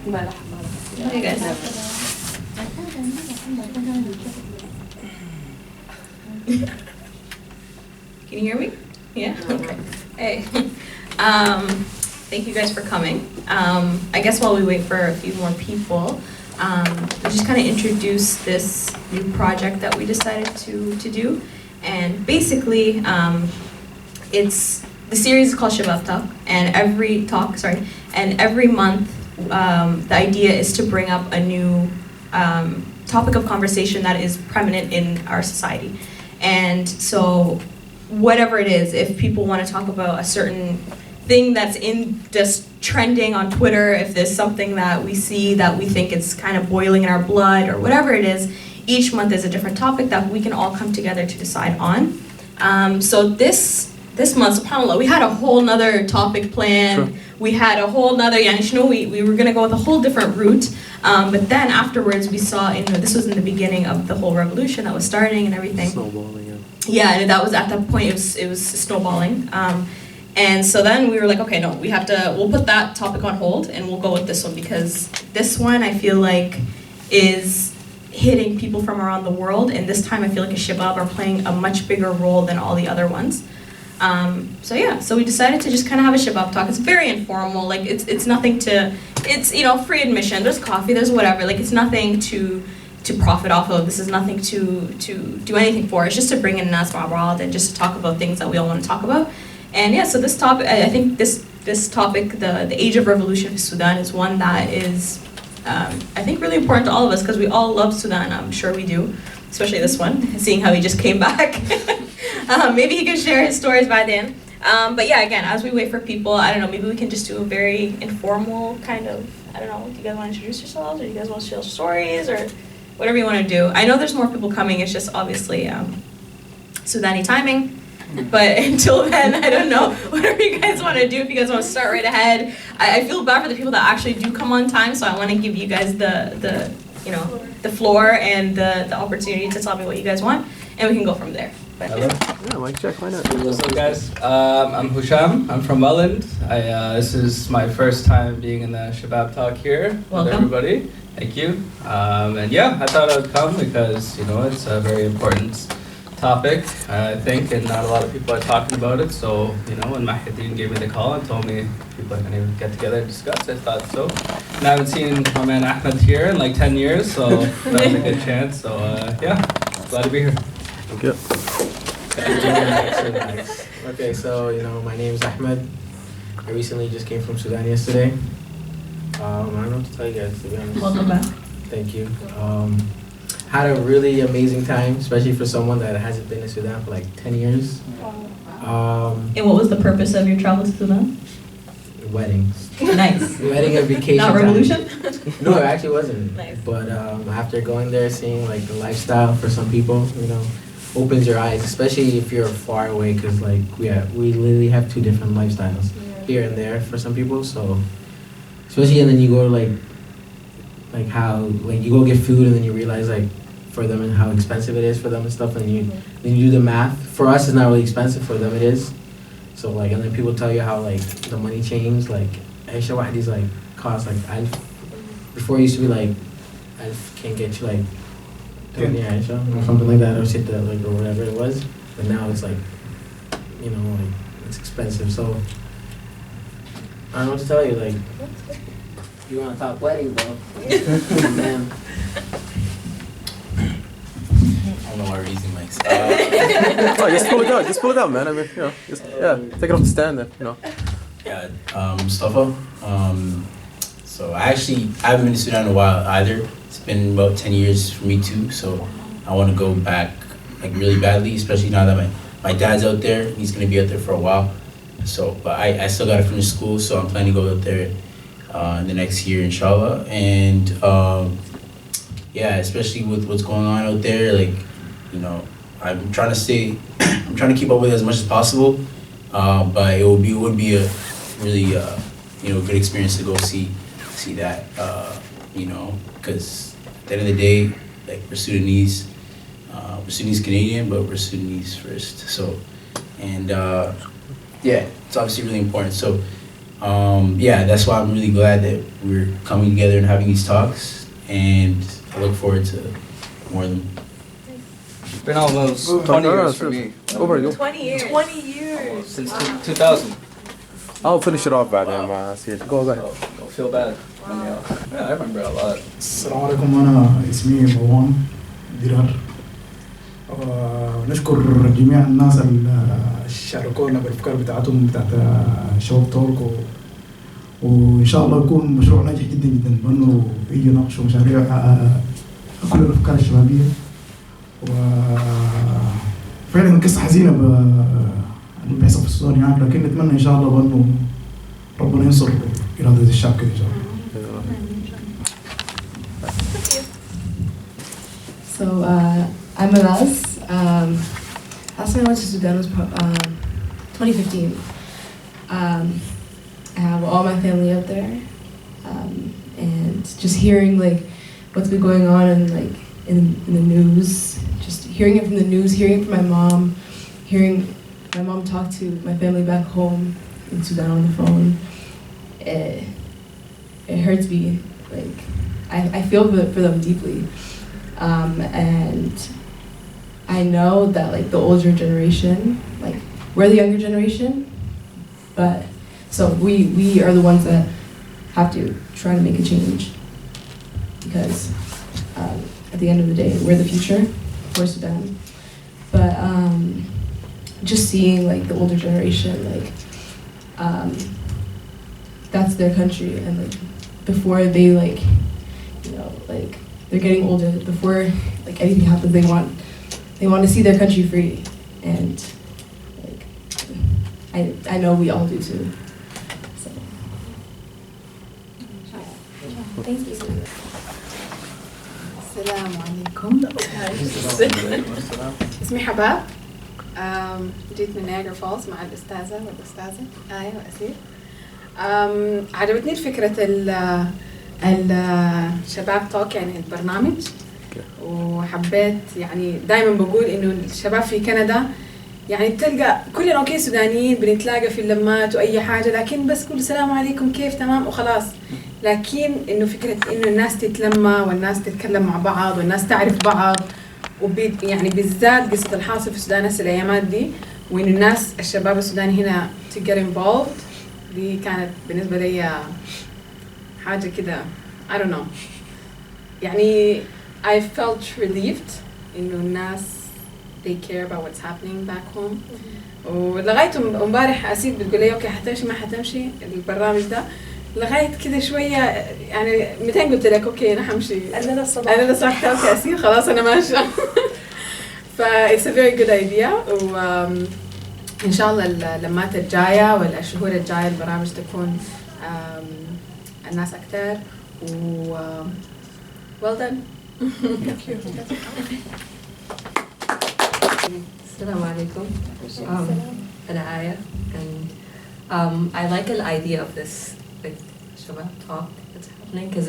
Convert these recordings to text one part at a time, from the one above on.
Hey guys. Can you hear me? Yeah? Okay. Hey. Thank you guys for coming. I guess while we wait for a few more people, we'll just kind of introduce this new project that we decided to do. And basically, the series is called Shabab Talk, and every month, the idea is to bring up a new topic of conversation that is prominent in our society. And so, whatever it is, if people want to talk about a certain thing that's in just trending on Twitter, if there's something that we see that we think is kind of boiling in our blood or whatever it is, each month is a different topic that we can all come together to decide on. So this month, subhanAllah, we had a whole nother topic planned. Sure. We had a whole nother, we were going to go with a whole different route. But then afterwards we saw, this was in the beginning of the whole revolution that was starting and everything. Snowballing, yeah. Yeah, and that was at that point, it was snowballing. And so then we were like, okay, no, we'll put that topic on hold and we'll go with this one, because this one I feel like is hitting people from around the world, and this time I feel like Shabab are playing a much bigger role than all the other ones. So we decided to just kind of have a Shabab talk. It's very informal, like it's nothing to, it's free admission, there's coffee, there's whatever, like it's nothing to profit off of. This is nothing to do anything for. It's just to bring in Nas Ma'abad and just to talk about things that we all want to talk about. And yeah, so this topic, I think this topic, the age of revolution in Sudan, is one that is, I think, really important to all of us, because we all love Sudan. I'm sure we do, especially this one, seeing how he just came back. Maybe he can share his stories by then. But yeah, again, as we wait for people, I don't know, maybe we can just do a very informal kind of, I don't know, do you guys want to introduce yourselves, or do you guys want to share stories, or whatever you want to do. I know there's more people coming, it's just obviously Sudani timing. But until then, I don't know, whatever you guys want to do, if you guys want to start right ahead. I feel bad for the people that actually do come on time, so I want to give you guys the floor and the opportunity to tell me what you guys want, and we can go from there. But, hello? Yeah, mic check, why not? What's up, guys? I'm Husham, I'm from Welland. This is my first time being in the Shabab Talk here. Welcome. With everybody. Thank you. And yeah, I thought I would come because, it's a very important topic, I think, and not a lot of people are talking about it. So, when Mahideen gave me the call and told me people are going to get together and discuss, I thought so. And I haven't seen my man Ahmed here in like 10 years, so that was a good chance. So, yeah, glad to be here. Thank you. Nice. Okay, so, my name is Ahmed. I recently just came from Sudan yesterday. I don't know what to tell you guys, to be honest. welcome back. Thank you. Had a really amazing time, especially for someone that hasn't been to Sudan for like 10 years. And what was the purpose of your travel to Sudan? Weddings. Nice. Wedding and vacation. Not revolution? No, it actually wasn't. Nice. But after going there, seeing like the lifestyle for some people, opens your eyes, especially if you're far away, because like we literally have two different lifestyles here and there for some people. So especially, and then you go to like how like you go get food, and then you realize like for them and how expensive it is for them and stuff, and then you do the math. For us, it's not really expensive. For them, it is. So like, and then people tell you how like the money changed. Like Aisha Wahdi's like cost like before it used to be like can't get you like 20 Aisha or something like that, or sit that like or whatever it was. But now it's like like it's expensive. So I don't know what to tell you. Like you want to talk wedding, bro? Man. I don't know why we're using mics. Oh, just pull it out, man. I mean, take it off the stand then, Yeah, Mustafa. So I haven't been to Sudan in a while either. It's been about 10 years for me too. So I want to go back like really badly, especially now that my dad's out there. He's gonna be out there for a while. So, but I still gotta finish school, so I'm planning to go out there in the next year, inshallah. And yeah, especially with what's going on out there, like, I'm trying to keep up with it as much as possible. But it would be a really good experience to go see that, because at the end of the day, like we're Sudanese Canadian, but we're Sudanese first. So, and yeah, it's obviously really important. So Yeah, that's why I'm really glad that we're coming together and having these talks, and I look forward to more of them. It's been almost 20 years for me. Over you. 20 years. 20 years. Since 2000. I'll finish it off by then, man. Go ahead. Don't feel bad. Yeah, I remember a lot. السلام عليكم. أنا اسمي مروان درار. نشكر جميع الناس اللي شاركونا بالأفكار بتاعتهم بتاعت شباب توك، وإن شاء الله يكون مشروع ناجح جدا جدا، بأنه يجي يناقشوا مشاريع كل الأفكار الشبابية. وفعلا قصة حزينة اللي بيحصل في السودان يعني، لكن نتمنى إن شاء الله بأنه ربنا ينصر إرادة الشعب كده إن شاء الله. So I'm Alaz. Last time I went to Sudan was 2015. I have all my family up there, and just hearing like what's been going on and like in the news, just hearing it from the news, hearing it from my mom, hearing my mom talk to my family back home in Sudan on the phone. It hurts me. Like I feel for them deeply. And I know that like the older generation, like we're the younger generation, but so we are the ones that have to try to make a change, because at the end of the day we're the future for Sudan. But just seeing like the older generation, like that's their country, and like before they like, you know, like they're getting older, before like anything happens, they want to see their country free, and like I know we all do too. So. Thank you. السلام عليكم. اسمي حباب. جيت من نياجرا فولز مع الأستاذة والأستاذة آية وأسير. عجبتني الفكرة الشباب توك يعني البرنامج، وحبيت يعني دائما بقول إنه الشباب في كندا يعني بتلقى كلنا أوكي سودانيين بنتلاقى في اللمات وأي حاجة، لكن بس كل السلام عليكم كيف تمام وخلاص. لكن إنه فكرة إنه الناس تتلمى والناس تتكلم مع بعض والناس تعرف بعض، يعني بالذات قصة الحاصل في السودان هسه الأيامات دي، وإنه الناس الشباب السوداني هنا to get involved، دي كانت بالنسبة لي حاجة كده I don't know. يعني I felt relieved إنه الناس they care about what's happening back home. ولغاية امبارح أسيد بتقول لي أوكي حتمشي ما حتمشي البرنامج ده، لغاية كده شوية يعني 200 قلت لك أوكي أنا حمشي. أنا صحت أوكي أسيد خلاص أنا ماشية. it's a very good idea. وإن شاء الله اللمات الجاية والشهور الجاية البرامج تكون الناس أكتر و well done. Assalamu alaikum. أنا آية, and I like the idea of this like Shabab Talk that's happening, because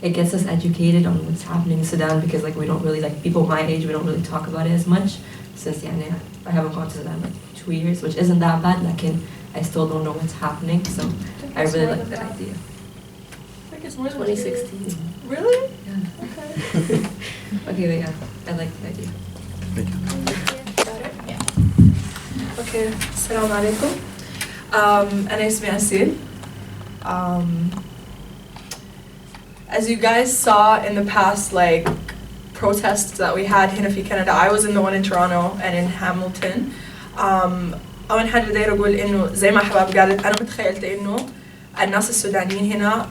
it gets us educated on what's happening in Sudan, because like we don't really, like people my age, we don't really talk about it as much, since يعني I haven't gone to Sudan like 2 years, which isn't that bad, لكن I still don't know what's happening, so I really like that idea. I think it's more than 2016. Really? Yeah. Okay. Okay, but yeah, I like the idea. Thank you. Okay, Salaam alaikum. أنا اسمي أسيل. As you guys saw in the past, like protests that we had هنا في Canada, I was in the one in Toronto and in Hamilton. أول حاجة داير أقول إنه زي ما حباب قالت، أنا متخيلت إنه الناس السودانيين هنا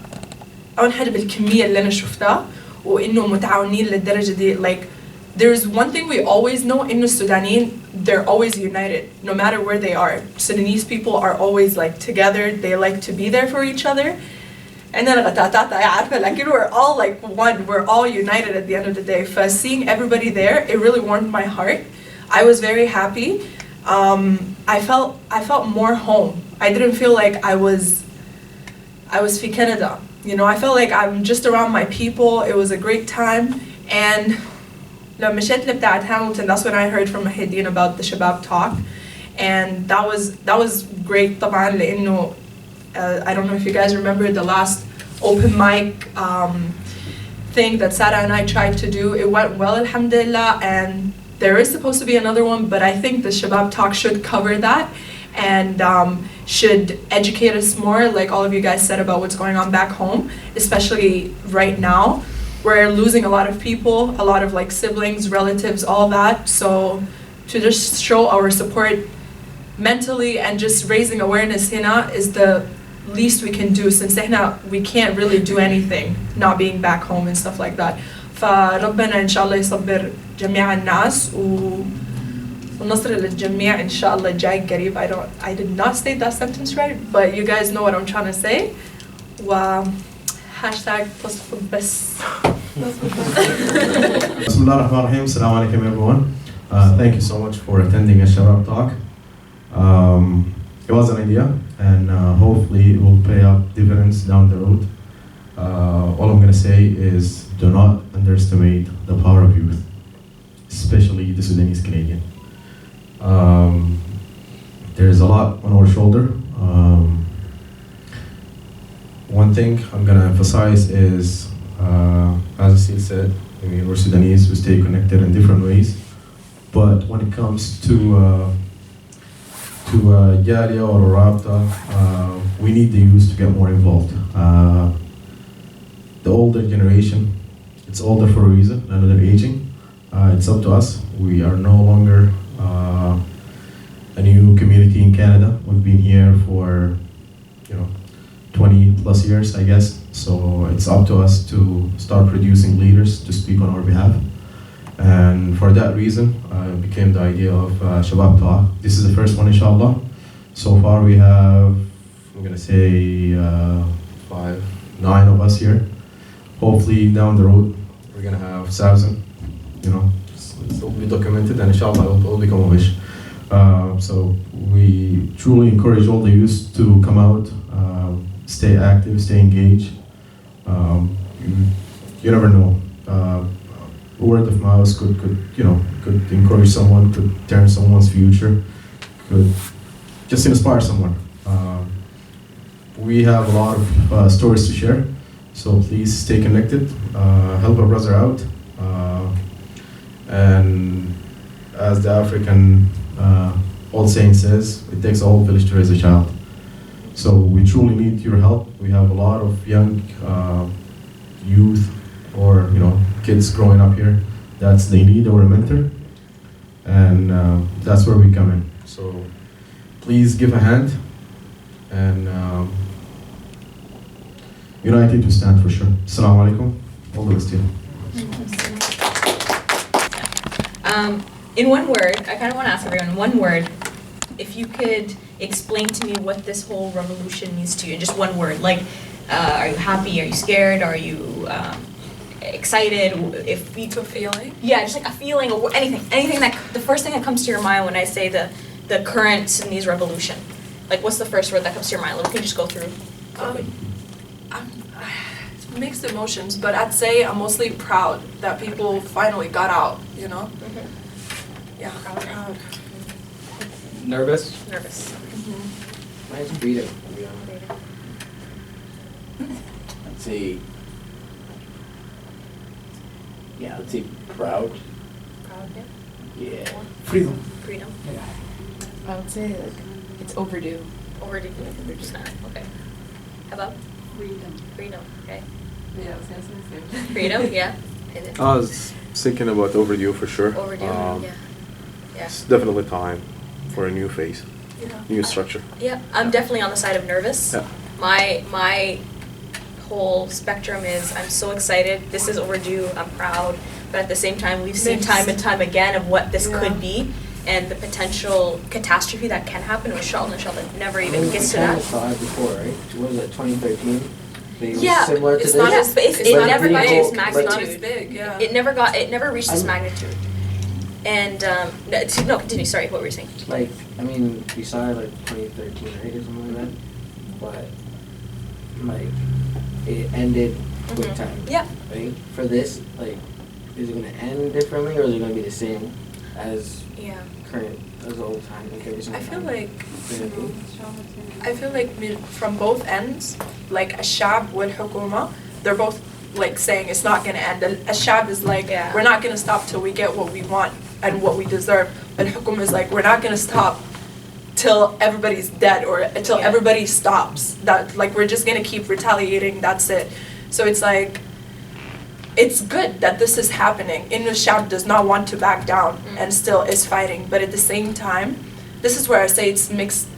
أول حاجة بالكمية اللي أنا شفتها وإنه متعاونين للدرجة دي. Like there's one thing we always know in the Sudanese, they're always united, no matter where they are. Sudanese people are always like together, they like to be there for each other. And then like we're all like one, we're all united at the end of the day. For seeing everybody there, it really warmed my heart. I was very happy. I felt more home. I didn't feel like I was في Canada. You know, I felt like I'm just around my people. It was a great time. And لما مشيت لبتاعت Hamilton, that's when I heard from Mahideen about the Shabab Talk, and that was great طبعا لأنه I don't know if you guys remember the last open mic thing that Sarah and I tried to do. It went well, alhamdulillah, and there is supposed to be another one, but I think the Shabab Talk should cover that and should educate us more, like all of you guys said, about what's going on back home, especially right now. We're losing a lot of people, a lot of like siblings, relatives, all that. So to just show our support mentally and just raising awareness هنا is the least we can do, since هنا we can't really do anything not being back home and stuff like that. فربنا إن شاء الله يصبر جميع الناس ونصر للجميع إن شاء الله جاي قريب. I did not state that sentence right, but you guys know what I'm trying to say. و hashtag تصفق بس. Bismillah ar-Rahman ar-Rahim. Assalamu alaikum everyone. Thank you so much for attending a Shabab Talk. It was an idea, and hopefully it will pay up dividends down the road. All I'm going to say is do not underestimate the power of youth, especially the Sudanese Canadian. There's a lot on our shoulder. One thing I'm going to emphasize is, as Asil said, I mean, we're Sudanese, we stay connected in different ways. But when it comes to Jalia or Rabta, we need the youth to get more involved. The older generation, it's older for a reason, and they're aging. It's up to us. We are no longer a new community in Canada. We've been here for 20 plus years, I guess. So it's up to us to start producing leaders to speak on our behalf. And for that reason, became the idea of Shabab Talk. This is the first one, inshallah. So far we have, I'm gonna say 9 of us here. Hopefully down the road, we're gonna have 1,000, it'll be documented, and inshallah it will become a wish. So we truly encourage all the youth to come out, stay active, stay engaged. You never know. Word of mouth could encourage someone, could turn someone's future, could just inspire someone. We have a lot of stories to share, so please stay connected, help a brother out, and as the African old saying says, it takes a whole village to raise a child. So we truly need your help. We have a lot of young youth or kids growing up here that's they need our mentor, and that's where we come in. So please give a hand, and united to stand for sure. Assalamu alaikum. All the best to you. In one word, I kind of want to ask everyone, in one word, if you could explain to me what this whole revolution means to you in just one word. Like, are you happy? Are you scared? Are you excited? If you could feeling? Yeah, just like a feeling or anything that the first thing that comes to your mind when I say the current Sudanese revolution. Like, what's the first word that comes to your mind? Like, we can just go through. Mixed emotions, but I'd say I'm mostly proud that people finally got out, Mm-hmm. Yeah, proud. Nervous? Nervous. Mm-hmm. Mine's freedom, to be honest. I'd say, I'd say proud. Proud, yeah. Yeah. Freedom. Freedom. I would say it's overdue. Overdue. We're just not. Okay. How about? Freedom. Okay. Yeah, I was gonna say the same. Freedom, yeah. I was thinking about overdue for sure. Overdue, yeah. It's definitely time for a new phase, new structure. Yeah, I'm definitely on the side of nervous. Yeah. My whole spectrum is I'm so excited. This is overdue. I'm proud, but at the same time, we've seen time and time again of what this could be and the potential catastrophe that can happen. Inshallah, never even gets to that. We saw it before, right? What was it, 2013? Yeah, similar to it's this? not as big. It never got to this It's not as magnitude. big, yeah. It never reached this magnitude. And no, continue. Sorry, what were you saying? Like, I mean, we saw it like 2013, right, or something like that. But like, it ended quick time. Yeah. Right. For this, like, is it gonna end differently, or is it gonna be the same as current That's all the time. Like every single I feel time. like from both ends, like Ashab wal Hukuma, they're both like saying it's not gonna end. Ashab is like, we're not gonna stop till we get what we want and what we deserve. And Hukuma is like, we're not gonna stop till everybody's dead or until everybody stops. That like we're just gonna keep retaliating. That's it. So it's like, it's good that this is happening. Shab does not want to back down and still is fighting. But at the same time, this is where I say it's mixed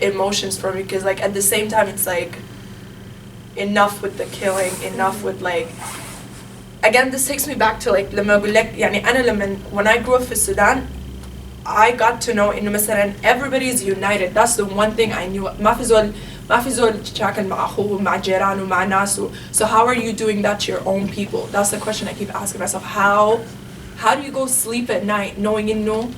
emotions for me, because like at the same time it's like enough with the killing, enough with like, again this takes me back to like لما أقول لك يعني أنا when I grew up in Sudan, I got to know إنه مثلا everybody's united. That's the one thing I knew. ما في زول تشاكل مع أخوه مع جيرانه مع ناسه. So how are you doing that to your own people? That's the question I keep asking myself. How do you go sleep at night knowing إنه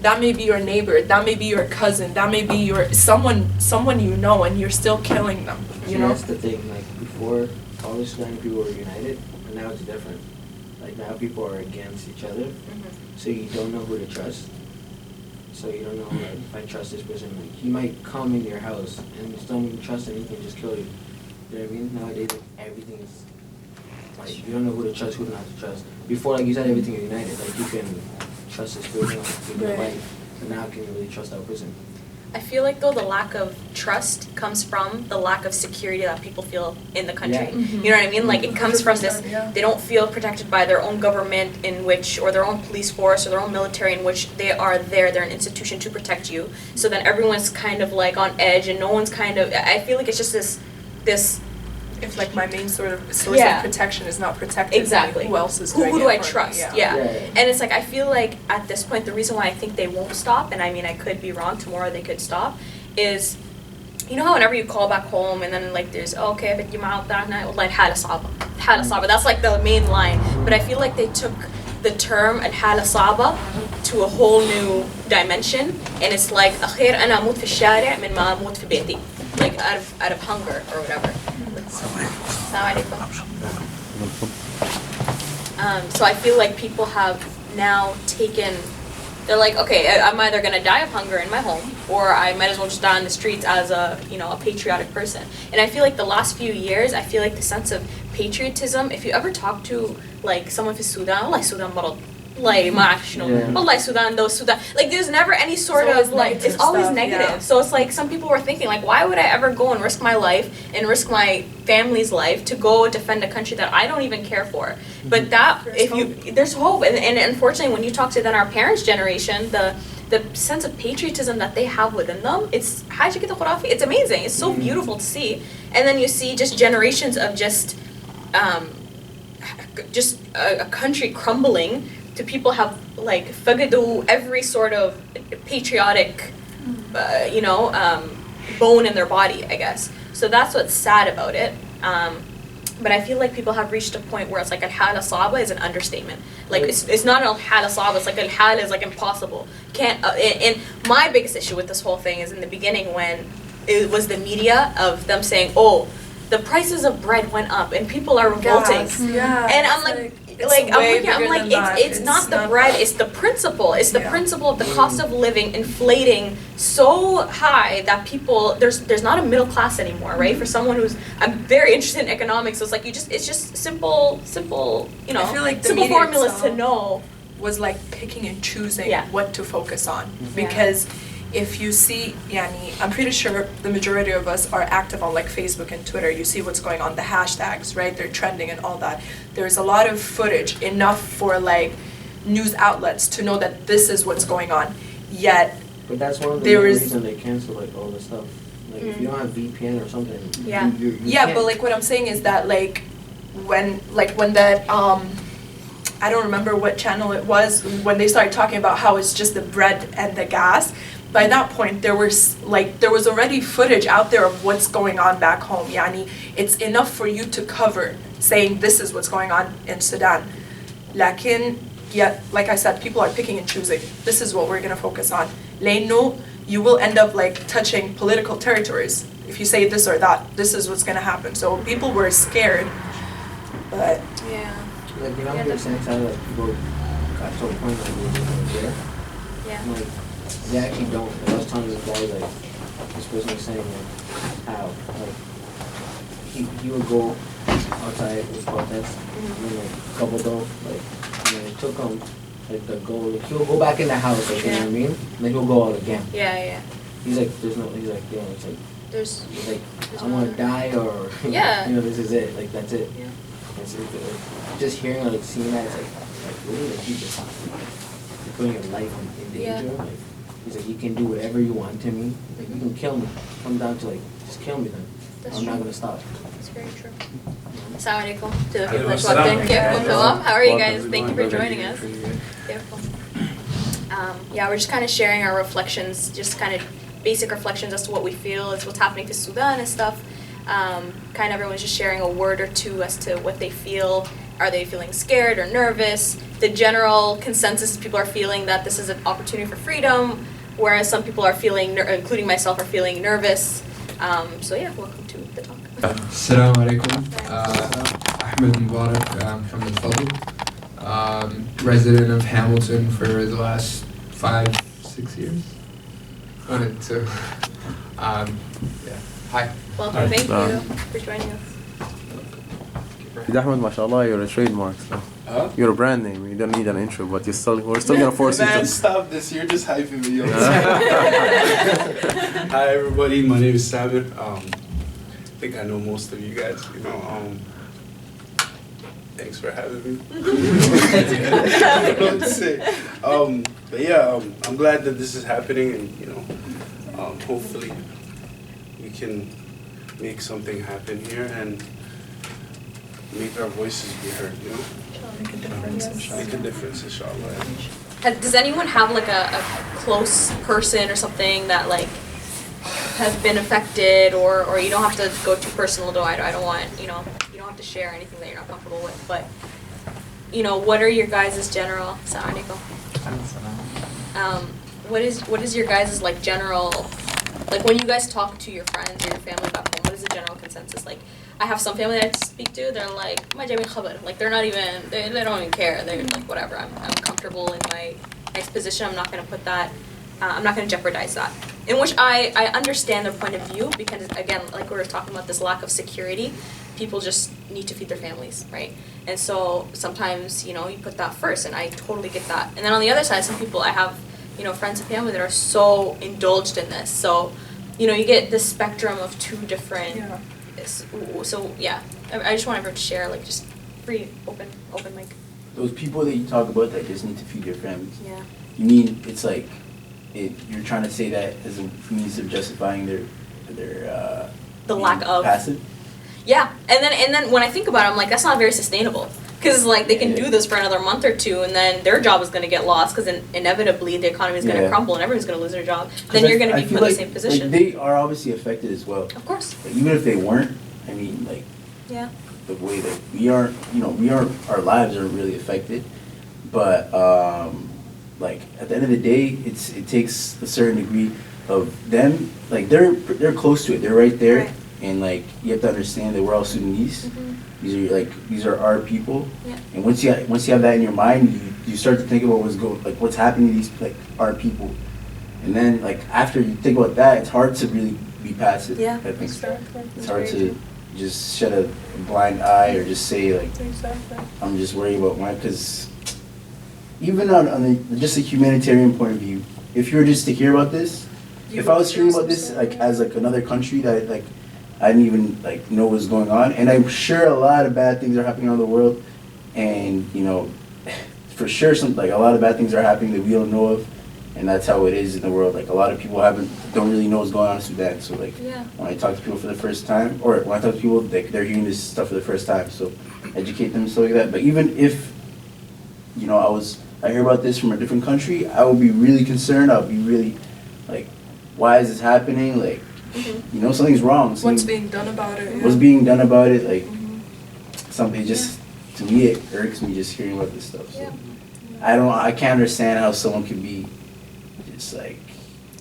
that may be your neighbor, that may be your cousin, that may be your someone you know, and you're still killing them. You know. That's the thing. Like before, all the Sudani people were united, and now it's different. Like now people are against each other, so you don't know who to trust. So you don't know, like, if I trust this person, like, he might come in your house and just don't even trust him, he can just kill you. You know what I mean? Nowadays, like, everything is, like, you don't know who to trust, who not to trust. Before, like you said, everything is united. Like, you can trust this person in your life, but now can you really trust that person? I feel like though the lack of trust comes from the lack of security that people feel in the country. You know what I mean? Like it comes from this, they don't feel protected by their own government in which, or their own police force or their own military in which they are there, they're an institution to protect you. So then everyone's kind of like on edge and no one's kind of, I feel like it's just this if like my main source of protection is not protected, exactly. Who else is doing who do I it for me? trust? And it's like I feel like at this point the reason why I think they won't stop, and I mean I could be wrong, tomorrow they could stop, is you know how whenever you call back home and then like there's okay but you out that night like حالة صعبة, that's like the main line. But I feel like they took the term الحالة صعبة to a whole new dimension, and it's like أخير أنا أموت في الشارع من ما أموت في بيتي, like out of hunger or whatever. So I feel like people have now taken, they're like, okay, I'm either gonna die of hunger in my home, or I might as well just die on the streets as a, you know, a patriotic person. And I feel like the last few years, I feel like the sense of patriotism, if you ever talk to like someone from Sudan, like Sudan مرض, like ما أعرف شنو, والله Sudan, those Sudan, like there's never any sort of like, it's always negative. So it's like some people were thinking like, why would I ever go and risk my life and risk my family's life to go defend a country that I don't even care for? But that, there's hope. And unfortunately when you talk to then our parents' generation, the sense of patriotism that they have within them, it's amazing. It's so beautiful to see. And then you see just generations of just a country crumbling to people have like fagadu every sort of patriotic bone in their body, I guess. So that's what's sad about it. But I feel like people have reached a point where it's like al-hala saba is an understatement. Like it's not al-hala saba, it's like al-hala is like impossible. And my biggest issue with this whole thing is in the beginning when it was the media of them saying, oh, the prices of bread went up and people are revolting. And I'm like it's not the bread, it's the principle. It's the principle of the cost of living inflating so high that people, there's not a middle class anymore, right? For someone who's, I'm very interested in economics, so it's like it's just simple, you know, I feel like the simple media formulas to know. Was like picking and choosing what to focus on. Because if you see, I'm pretty sure the majority of us are active on like Facebook and Twitter. You see what's going on, the hashtags, right? They're trending and all that. There's a lot of footage, enough for like news outlets to know that this is what's going on. Yet, but that's one of the reasons they cancel like all this stuff. Like if you don't have VPN or something, you but like what I'm saying is that like when that I don't remember what channel it was, when they started talking about how it's just the bread and the gas. By that point, there was already footage out there of what's going on back home. Yani, it's enough for you to cover, saying this is what's going on in Sudan. Yet, like I said, people are picking and choosing. This is what we're gonna focus on. لأنه you will end up like touching political territories. If you say this or that, this is what's gonna happen. So people were scared, but like you know, like people got to a point like they were there. Yeah. Like they actually don't. I was telling this guy, like, this person was saying, like, how, like, he would go outside with protests, and then, like, a couple though, like, and then it took him, like, the goal, like, he'll go back in the house, like, you know what I mean? And then he'll go out again. Yeah. He's like, he's like, yeah, it's like, he's like, there's I want to die, or, Yeah. you know, this is it, like, that's it. Yeah. It's like, just hearing, like, seeing that, it's like really, like, you just, you're putting your life in danger, like, he's like, you can do whatever you want to me, like, you can kill me, come down to, like, just kill me then. That's I'm not true. gonna stop. That's very true. Assalamu alaikum to the people Alaikum that's assalam. watching. How are you guys? Welcome, Thank you for everyone. joining us. Beautiful. Yeah, we're just kind of sharing our reflections, just kind of basic reflections as to what we feel is what's happening to Sudan and stuff. Kind of everyone's just sharing a word or two as to what they feel. Are they feeling scared or nervous? The general consensus is people are feeling that this is an opportunity for freedom, whereas some people are feeling, including myself, are feeling nervous. So yeah, welcome to the talk. Assalamu alaikum. Ahmed Mubarak, Muhammad Fadl. Resident of Hamilton for the last 5-6 years. Wanted to, yeah. Hi. Welcome, thank you for joining us. Ahmed, mashallah, you're a trademark. So. You're a brand name. You don't need an intro, but we're still gonna force you Man, to. stop this. You're just hyping me up. Hi, everybody. My name is Samir. I think I know most of you guys. You know, thanks for having me. I don't know what to say. But yeah, I'm glad that this is happening, and you know, hopefully we can make something happen here and make our voices be heard. You know. Make a difference, inshallah. Does anyone have like a close person or something that like has been affected, or you don't have to go too personal though, I don't want, you know, you don't have to share anything that you're not comfortable with, but you know, what are your guys' general, Assalamu alaikum. What is your guys' like general, like when you guys talk to your friends or your family back home, what is the general consensus? Like, I have some family that I speak to, they're like, "Ma jami khabar." Like they're not even, they don't even care. They're like, whatever. I'm comfortable in my next position. I'm not gonna put that. I'm not gonna jeopardize that. In which I understand their point of view, because again, like we were talking about, this lack of security, people just need to feed their families, right? And so sometimes, you know, you put that first, and I totally get that. And then on the other side, some people I have, you know, friends and family that are so indulged in this. So, you know, you get this spectrum of two different. Yeah. So yeah, I just want everyone to share, like, just free, open mic. Those people that you talk about that just need to feed their families. Yeah. You mean it's like you're trying to say that as a means of justifying their the lack of passive? Yeah, and then when I think about it, I'm like, that's not very sustainable. Because like they can do this for another month or two, and then their job is going to get lost. Because inevitably the economy is going to crumble, and everyone's going to lose their job. Then you're going to be put in the same position. Like, they are obviously affected as well. Of course. But even if they weren't, I mean, like, yeah, the way that we aren't, you know, our lives aren't really affected. But like at the end of the day, it takes a certain degree of them. Like they're close to it. They're right there, right. And like you have to understand that we're all Sudanese. Mm-hmm. These are our people, yeah. And once you have that in your mind, you start to think about what's happening to these our people, and then like after you think about that, it's hard to really be passive. Yeah, I think exactly. it's hard to just shut a blind eye or just say like I'm just worried about mine, because even on just a humanitarian point of view, if you were just to hear about this, if I was hearing about this like as like another country that like I didn't even like know what was going on, and I'm sure a lot of bad things are happening around the world, and you know, for sure a lot of bad things are happening that we don't know of, and that's how it is in the world. Like a lot of people don't really know what's going on in Sudan. So like when I talk to people for the first time, or when I talk to people, like they're hearing this stuff for the first time, so educate them and stuff like that. But even if you know I hear about this from a different country, I would be really concerned. I would be really like, why is this happening? Like. You know, something's wrong. What's being done about it? What's being done about it? Like, something just, to me, it irks me just hearing about this stuff. So. I can't understand how someone can be just like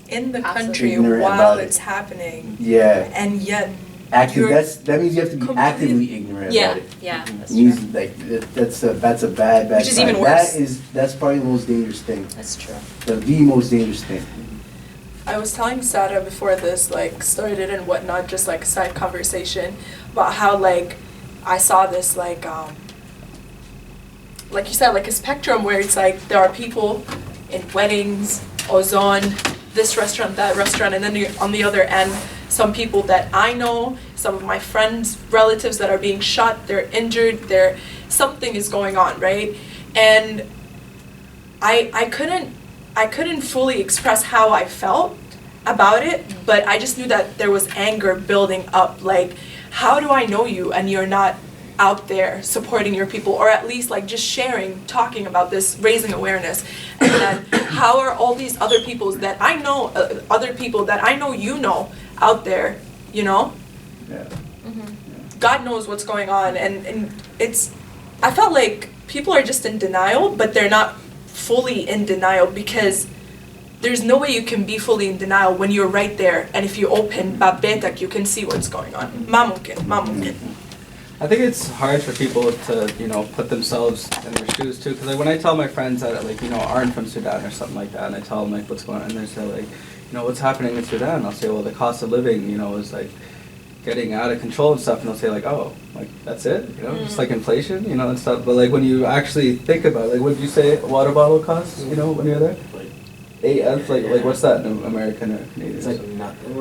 in the passive, country ignorant while about it's happening. Yeah. And yet Active. You're That means you have to be actively ignorant about it. Yeah, that's Means true. like that's a bad Which is sign. even worse. That's probably the most dangerous thing. That's true. The most dangerous thing. I was telling Sarah before this like started and whatnot, just like a side conversation about how like I saw this like you said, like a spectrum where it's like there are people in weddings, ozone, this restaurant, that restaurant, and then on the other end, some people that I know, some of my friends, relatives that are being shot, they're injured, something is going on, right? And I couldn't fully express how I felt about it, but I just knew that there was anger building up. Like, how do I know you and you're not out there supporting your people, or at least like just sharing, talking about this, raising awareness? And then how are all these other people that I know, you know, out there, you know? Yeah. God knows what's going on, and I felt like people are just in denial, but they're not fully in denial, because there's no way you can be fully in denial when you're right there, and if you open bab betak, you can see what's going on. ما ممكن. I think it's hard for people to, you know, put themselves in their shoes too. Because like when I tell my friends that, like, you know, aren't from Sudan or something like that, and I tell them like what's going on, and they say like, you know, what's happening in Sudan? I'll say, well, the cost of living, you know, is like getting out of control and stuff, and they'll say like, oh, like that's it, you know, just like inflation, you know, and stuff. But like when you actually think about it, like, what did you say a water bottle costs, you know, when you're there? Like what's that in American or Canadian? It's like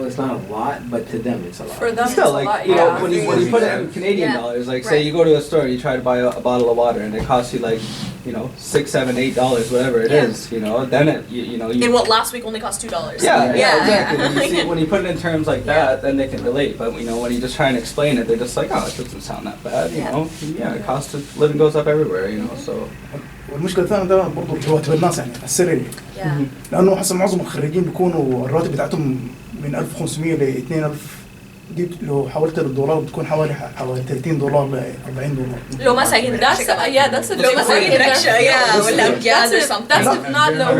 it's not a lot, but to them it's a lot. For them, Still, it's like, a lot, you know, yeah. when you put it in Canadian dollars, like say you go to a store and you try to buy a bottle of water and it costs you like, you know, $6, $7, $8, whatever it is, you know, then it, you know, In what last week only cost $2. Yeah, exactly. When you put it in terms like that, then they can relate. But you know, when you just try and explain it, they're just like, oh, it doesn't sound that bad, you know. Yeah, the cost of living goes up everywhere, you know. So. والمشكله الثانيه ده برضه رواتب الناس يعني السلري لانه حسب معظم الخريجين بيكونوا الراتب بتاعتهم من 1500 ل 2000 دي لو حولت للدولار بتكون حوالي $30 ل $40 لو مساكين that's لو مساكين ركشة ولا أمجاد or something. That's not low.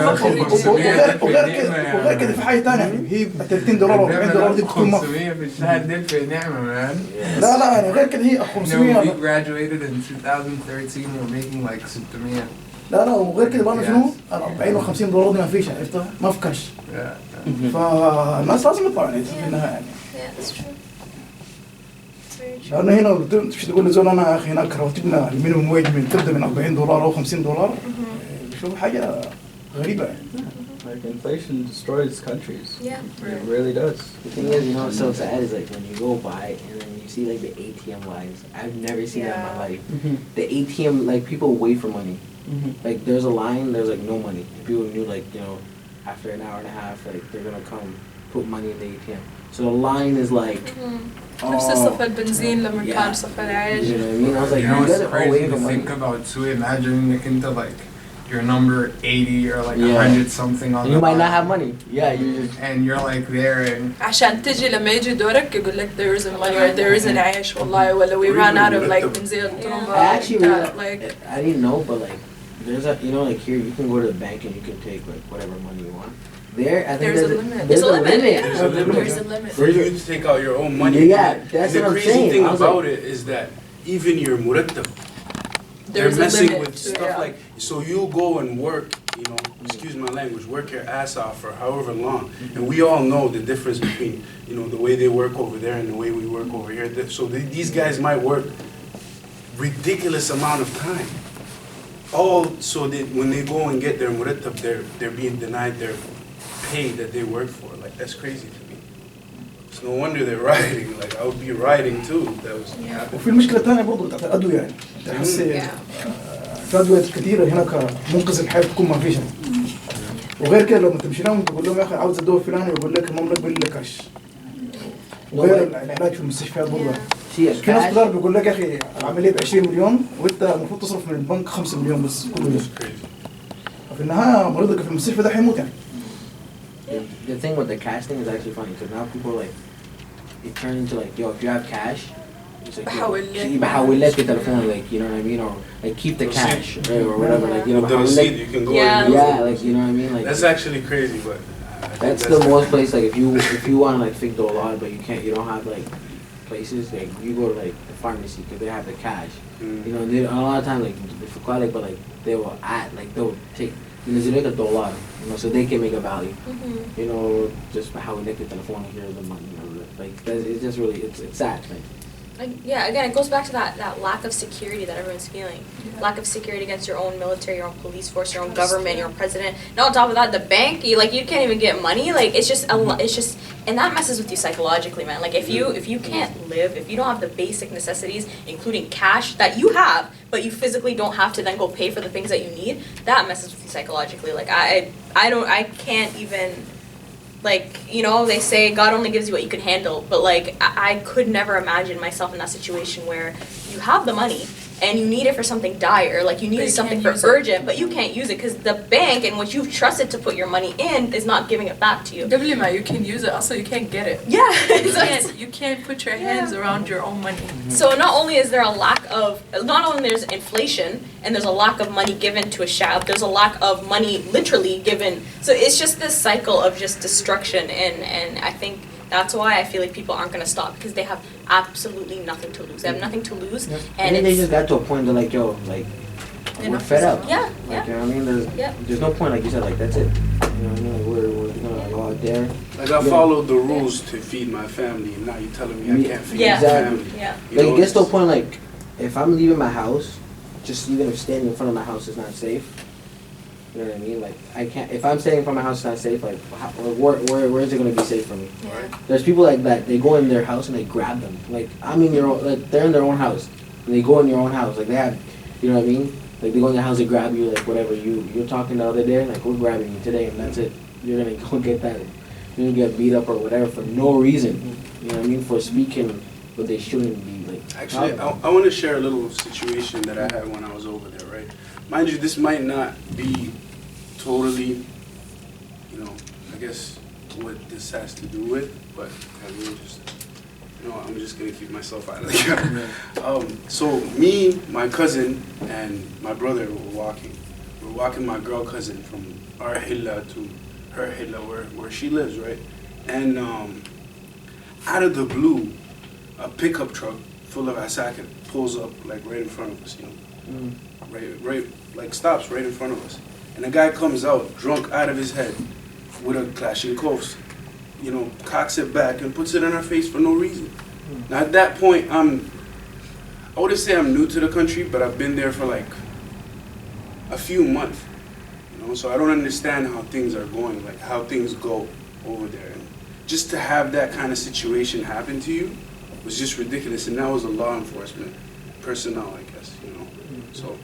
وغير كده في حاجه ثانيه هي $30 و $40 دي بتكون 500 في الشهر دي في نعمة man. لا يعني غير كده هي 500 we graduated in 2013 we're making like 600. لا وغير كده بقى شنو $40 و $50 دي ما فيش عرفتها ما في كاش فالناس لازم يطلعوا يعني في النهايه يعني لأنه هنا تمشي تقول لزول أنا يا أخي هناك رواتبنا المينيموم ويج من تبدأ من $40 أو $50 بشوف حاجة غريبة يعني. Like inflation destroys countries. Yeah. It really does. The thing is, you know, what's so sad is like when you go by and then you see like the ATM lines. I've never seen that in my life. The ATM, like people wait for money. Like there's a line, there's like no money. People knew like, you know, after an hour and a half, like they're gonna come put money in the ATM. So the line is like. نفس صفة البنزين لما كان صفة العيش. You know what I mean? I was like, you know, you it's guys are crazy away to from think money. about too. Imagine into like your number 80 or like 100 something on and the you might not line. have money. Yeah, you just. And you're like there and. عشان تجي لما يجي دورك يقول لك there isn't money or there isn't عيش والله ولا we ran out of like بنزين طرمبة. I actually like realized, I didn't know, but like, there's a, you know, like here you can go to the bank and you can take like whatever money you want. There, I think there's a limit. There's a limit. There's a limit. For you to take out your own money. Yeah, that's the what I'm crazy saying. thing I was about like, it is that even your murattab, they're There's a messing limit with to it, stuff yeah. like, so you go and work, you know, excuse my language, work your ass off for however long. And we all know the difference between, you know, the way they work over there and the way we work over here. So these guys might work ridiculous amount of time. All so that when they go and get their murattab, they're being denied their pay that they work for. Like, that's crazy to me. It's no wonder they're rioting. Like, I would be rioting too if that was happening. وفي المشكلة الثانية برضه بتاعت الأدوية يعني تحس في أدوية كثيرة هناك منقذ الحياة تكون ما فيش وغير كده لما تمشي لهم تقول لهم يا أخي عاوز الدواء الفلاني يقول لك المملكة بيقول لك كاش وغير العلاج في المستشفيات برضه في ناس كتار بيقول لك يا أخي العملية ب20 مليون وأنت المفروض تصرف من البنك 5 مليون بس كل يوم في النهاية مريضك في المستشفى ده حيموت يعني. The thing with the cash thing is actually funny because now people are like, it turned into like, yo, if you have cash, it's like, بحول لك التليفون, like, you know what I mean, or like keep the cash or whatever, like, you know, With the receipt, you can go yeah, like, you know what I mean, like. That's actually crazy, but that's the most place, like, if you want to like think a lot, but you can't, you don't have like places, like you go to like the pharmacy because they have the cash. Mm. You know, they, a lot of times like but like they will they'll take ينزلوا لك $1, you know, so they can make a value. Mm-hmm. You know, just how they get telephone here the money, you know, like it's just really it's sad. Yeah, again, it goes back to that lack of security that everyone's feeling. Yeah. Lack of security against your own military, your own police force, your own government, your own president. And on top of that, the bank, you can't even get money. Like it's just and that messes with you psychologically, man. Like if you can't live, if you don't have the basic necessities, including cash that you have, but you physically don't have to then go pay for the things that you need, that messes with you psychologically. Like I can't even. Like, you know, they say God only gives you what you can handle, but like I could never imagine myself in that situation where you have the money and you need it for something dire, like you need something for urgent, but you can't use it because the bank in which you've trusted to put your money in is not giving it back to you. You can use it, also you can't get it. Yeah. You can't put your hands around your own money. So not only is there not only there's inflation and there's a lack of money given to a Shabab, there's a lack of money literally given. So it's just this cycle of just destruction, and I think that's why I feel like people aren't going to stop, because they have absolutely nothing to lose. They have nothing to lose. And then they just got to a point they're like, yo, like, we're fed up. Yeah, like, yeah. You know what I mean? There's no point, like you said, like, that's it. You know what I mean? Like, we're gonna go out there. Like, I followed the rules to feed my family, and now you're telling me I can't feed my family. Yeah. Like, it gets to a point, like, if I'm leaving my house, just even if standing in front of my house is not safe, you know what I mean? Like, I can't, if I'm standing in front of my house, it's not safe, like, where is it going to be safe for me? Yeah. There's people like that, they go in their house and they grab them. Like, I'm in your own, like, they're in their own house, and they go in your own house. Like, they have, you know what I mean? Like, they go in their house and grab you, like, whatever, you're talking the other day, like, we're grabbing you today, and that's it. You're going to go get that, you're going to get beat up or whatever for no reason. You know what I mean? For speaking what they shouldn't be, like. Actually, I want to share a little situation that I had when I was over there, right? Mind you, this might not be totally, you know, I guess what this has to do with, but I mean, just, you know, I'm just going to keep myself out of the camera. So me, my cousin, and my brother were walking. We were walking my girl cousin from our hilla to her hilla, where she lives, right? And out of the blue, a pickup truck full of asaka pulls up like right in front of us, you know, right, like stops right in front of us, and a guy comes out drunk out of his head with a Kalashnikov, you know, cocks it back and puts it in our face for no reason. Now at that point, I wouldn't say I'm new to the country, but I've been there for like a few months, you know, so I don't understand how things are going, like how things go over there, and just to have that kind of situation happen to you was just ridiculous, and that was a law enforcement personnel, I guess, you know. So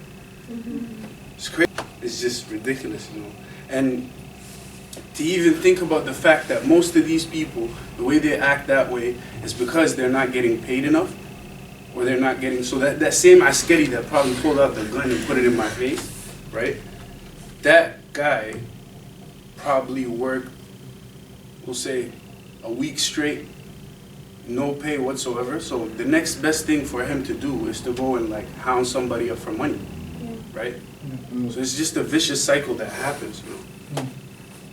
it's crazy. It's just ridiculous, you know. And to even think about the fact that most of these people, the way they act that way is because they're not getting paid enough, or they're not getting, so that same askeri that probably pulled out the gun and put it in my face, right? That guy probably worked, we'll say, a week straight, no pay whatsoever. So the next best thing for him to do is to go and like hound somebody up for money, right? So it's just a vicious cycle that happens, you know.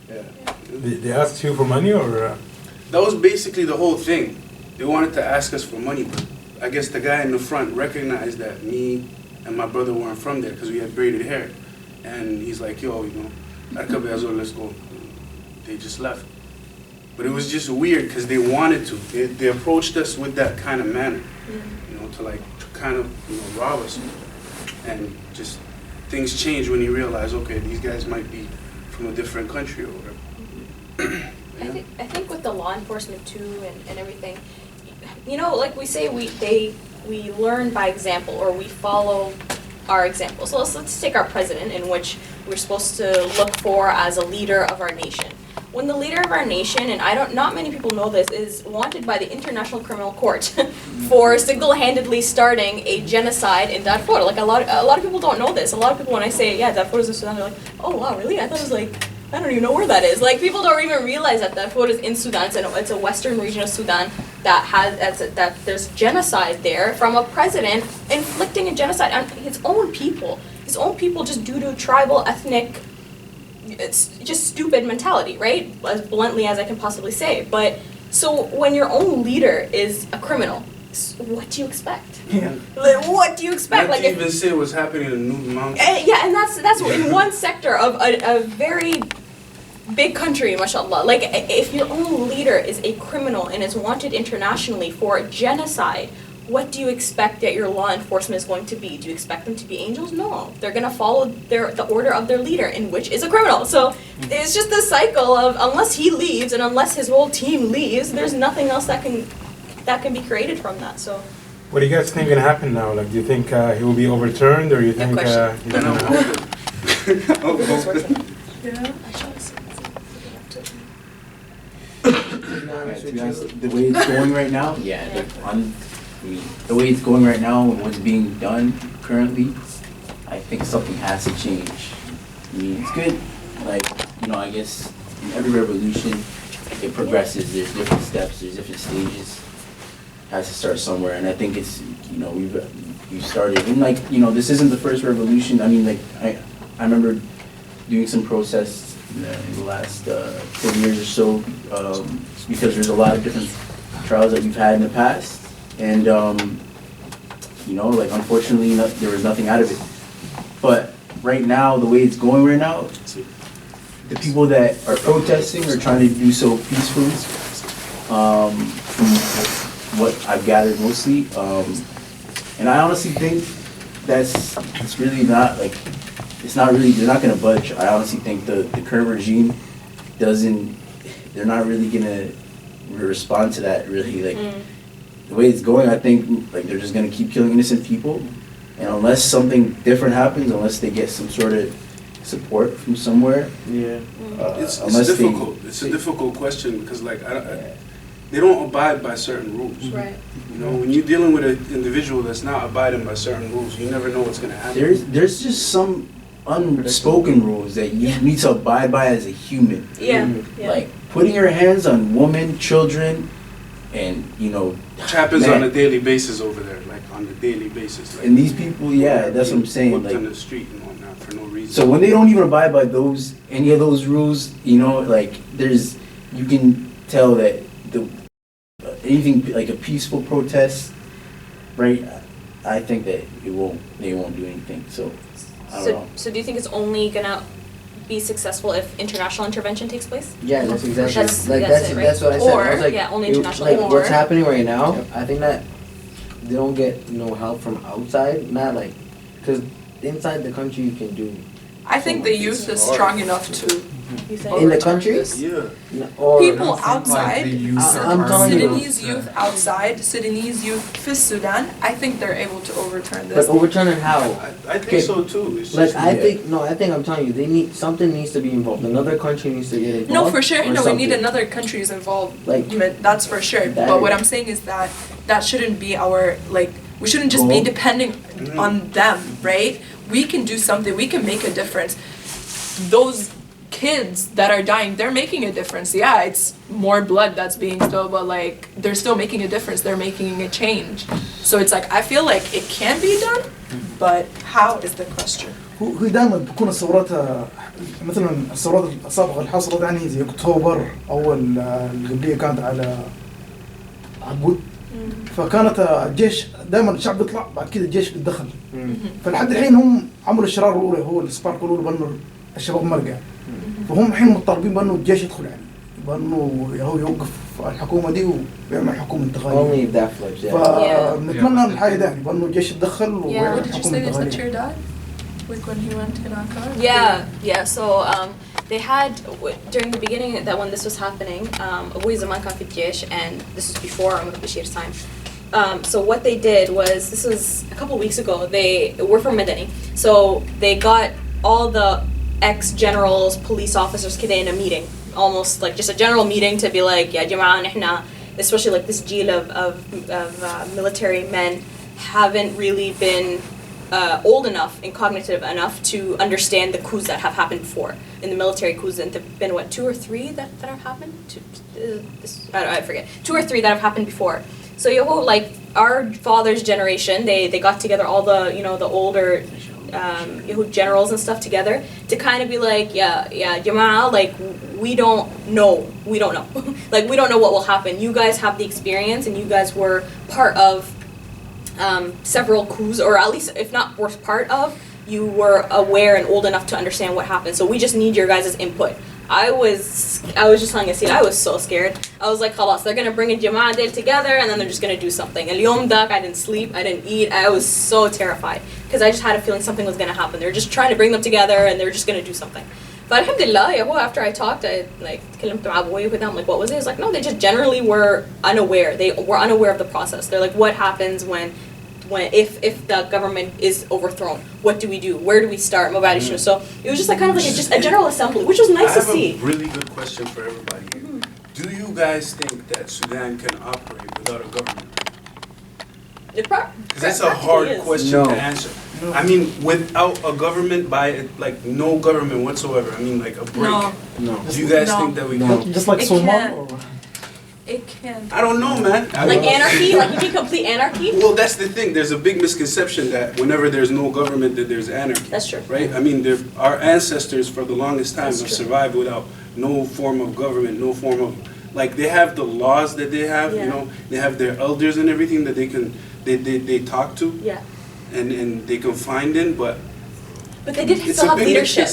Yeah. They asked you for money, or? That was basically the whole thing. They wanted to ask us for money, but I guess the guy in the front recognized that me and my brother weren't from there because we had braided hair, and he's like, "Yo, you know, let's go." They just left. But it was just weird because they wanted to. They approached us with that kind of manner, you know, to kind of, you know, rob us. And just things change when you realize, okay, these guys might be from a different country or whatever. I think with the law enforcement too and everything, you know, like we say, we learn by example, or we follow our example. So let's take our president, in which we're supposed to look for as a leader of our nation. When the leader of our nation, and not many people know this, is wanted by the International Criminal Court for single-handedly starting a genocide in Darfur. Like a lot of people don't know this. A lot of people, when I say, yeah, Darfur is in Sudan, they're like, oh wow, really? I thought it was like, I don't even know where that is. Like, people don't even realize that Darfur is in Sudan. It's a western region of Sudan that there's genocide there from a president inflicting a genocide on his own people. His own people, just due to tribal, ethnic, it's just stupid mentality, right? As bluntly as I can possibly say. But so when your own leader is a criminal, what do you expect? Yeah. Like, what do you expect? Not Like, to even say what's happening in New Mountain. yeah, and that's in one sector of a very big country, mashallah. Like, if your own leader is a criminal and is wanted internationally for genocide, what do you expect that your law enforcement is going to be? Do you expect them to be angels? No, they're gonna follow the order of their leader, in which is a criminal. So it's just a cycle of, unless he leaves and unless his whole team leaves, there's nothing else that can be created from that. So. What do you guys think gonna happen now? Like, do you think he will be overturned, or you think he's gonna? Yeah. To be honest, the way it's going right now, the way it's going right now and what's being done currently, I think something has to change. I mean, it's good. Like, I guess in every revolution, it progresses. There's different steps. There's different stages. It has to start somewhere, and I think it's we've started. And this isn't the first revolution. I mean, I remember doing some protests in the last 10 years or so, because there's a lot of different trials that we've had in the past, and unfortunately there was nothing out of it. But right now, the way it's going right now, the people that are protesting are trying to do so peacefully, from what I've gathered mostly, and I honestly think it's really not like, it's not really, they're not going to budge. I honestly think the current regime they're not really going to respond to that, really. The way it's going, I think they're just going to keep killing innocent people, and unless something different happens, unless they get some sort of support from somewhere, it's difficult. It's a difficult question because they don't abide by certain rules. Right. When you're dealing with an individual that's not abiding by certain rules, you never know what's going to happen. There's just some unspoken rules that you need to abide by as a human. Like putting your hands on women, children, and which happens on a daily basis over there, on a daily basis. And these people, that's what I'm saying. Whipped on the street and whatnot for no reason. So when they don't even abide by any of those rules, you can tell that anything like a peaceful protest, right? I think that they won't do anything. So I don't know. So do you think it's only gonna be successful if international intervention takes place? Yeah, that's exactly. That's it, right? That's what I said. Or I was only international. What's happening right now? I think that they don't get no help from outside. Not because inside the country you can do. I think the youth is strong enough to. In the country? People outside, Sudanese youth outside, Sudanese youth in Sudan, I think they're able to overturn this. But overturn it how? I think so too. I'm telling you, something needs to be involved. Another country needs to get involved. No, for sure. No, we need another countries involved. That's for sure. But what I'm saying is that shouldn't be we shouldn't just be depending on them, right? We can do something. We can make a difference. Those kids that are dying, they're making a difference. Yeah, it's more blood that's being spilled, but they're still making a difference. They're making a change. So it's I feel like it can be done, but how is the question? هو دائما بتكون الثورات مثلا الثورات السابقه اللي حصلت يعني زي اكتوبر او اللي قبليه كانت على عبود، فكانت الجيش دائما الشعب بيطلع بعد كده الجيش بيتدخل. فلحد الحين هم عملوا الشرار الاولى هو السبارك الاولى بانه الشباب مرقع، فهم الحين مطالبين بانه الجيش يدخل يعني بانه هو يوقف الحكومه دي ويعمل حكومه انتقاليه. فنتمنى الحاجه ده يعني بانه الجيش يتدخل ويعمل حكومه انتقاليه. Like when he went to Dhaka? Yeah. So they had during the beginning that when this was happening, أبوي زمان كان في الجيش, and this was before al-bashir's time. So what they did was, this was a couple weeks ago. They were from Medani, so they got all the ex-generals, police officers كده in a meeting, almost like just a general meeting to be like, يا جماعة نحنا, especially this deal of military men haven't really been old enough and cognitive enough to understand the coups that have happened before. In the military coups, and there have been 2 or 3 that have happened? I forget. 2 or 3 that have happened before. So our father's generation, they got together all the the older generals and stuff together to kind of be like, Jama'ah, like we don't know. Like we don't know what will happen. You guys have the experience and you guys were part of several coups, or at least if not were part of, you were aware and old enough to understand what happened. So we just need your guys' input. I was just telling Yassine, I was so scared. I was like, khalas, they're gonna bring a Jama'ah Day together and then they're just gonna do something. And Yom Dak, I didn't sleep, I didn't eat, I was so terrified because I just had a feeling something was gonna happen. They're just trying to bring them together and they're just gonna do something. But alhamdulillah, after I talked, I like كلمت مع أبوي with them, like what was it? It's like, no, they just generally were unaware. They were unaware of the process. They're like, what happens if the government is overthrown? What do we do? Where do we start? So it was just like kind of like just a general assembly, which was nice to see. I have a really good question for everybody here. Do you guys think that Sudan can operate without a government? Because that's a hard question to answer. No. I mean, without a government, like no government whatsoever. I mean, like a break. No. Do you guys think that we can? Just like Somal? It can. I don't know, man. Like anarchy? Like you mean complete anarchy? Well, that's the thing. There's a big misconception that whenever there's no government, that there's anarchy. That's true. Right? I mean, our ancestors for the longest time have survived without no form of government, no form of, like they have the laws that they have, you know, they have their elders and everything that they talk to. Yeah. And they can find in, but they did still have leadership.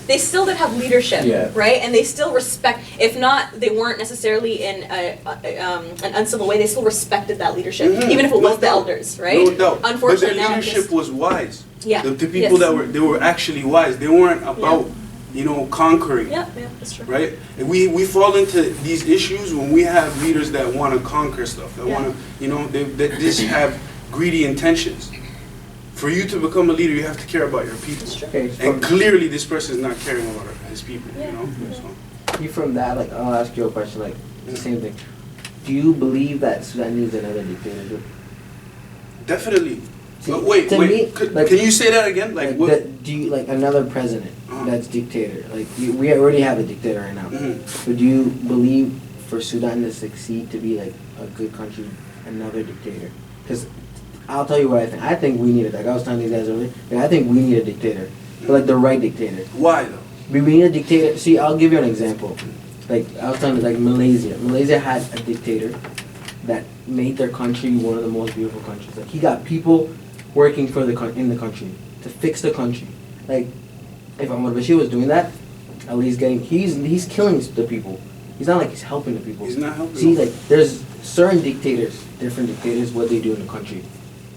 They still did have leadership, right? And they still respect. If not, they weren't necessarily in an uncivil way. They still respected that leadership, even if it was the elders, right? No doubt. Unfortunately, but their leadership was wise. Yeah. The people they were actually wise. They weren't about conquering. Yeah, that's true. Right? And we fall into these issues when we have leaders that want to conquer stuff. That want to, they just have greedy intentions. For you to become a leader, you have to care about your people. And clearly this person is not caring about his people, So. You from that, like, I'll ask you a question, like, the same thing. Do you believe that Sudan needs another dictatorship? Definitely. But wait. Can you say that again? Like what? Do you, like, another president that's dictator? Like, we already have a dictator right now. But do you believe for Sudan to succeed to be, like, a good country, another dictator? Because I'll tell you what I think. I think we need it. Like I was telling these guys earlier, I think we need a dictator, but like the right dictator. Why though? We need a dictator. See, I'll give you an example. Like I was telling you, like Malaysia. Malaysia had a dictator that made their country one of the most beautiful countries. Like he got people working for in the country to fix the country. Like if al-Bashir was doing that, at least he's killing the people. He's not like he's helping the people. He's not helping. See, like there's certain dictators, different dictators, what they do in the country.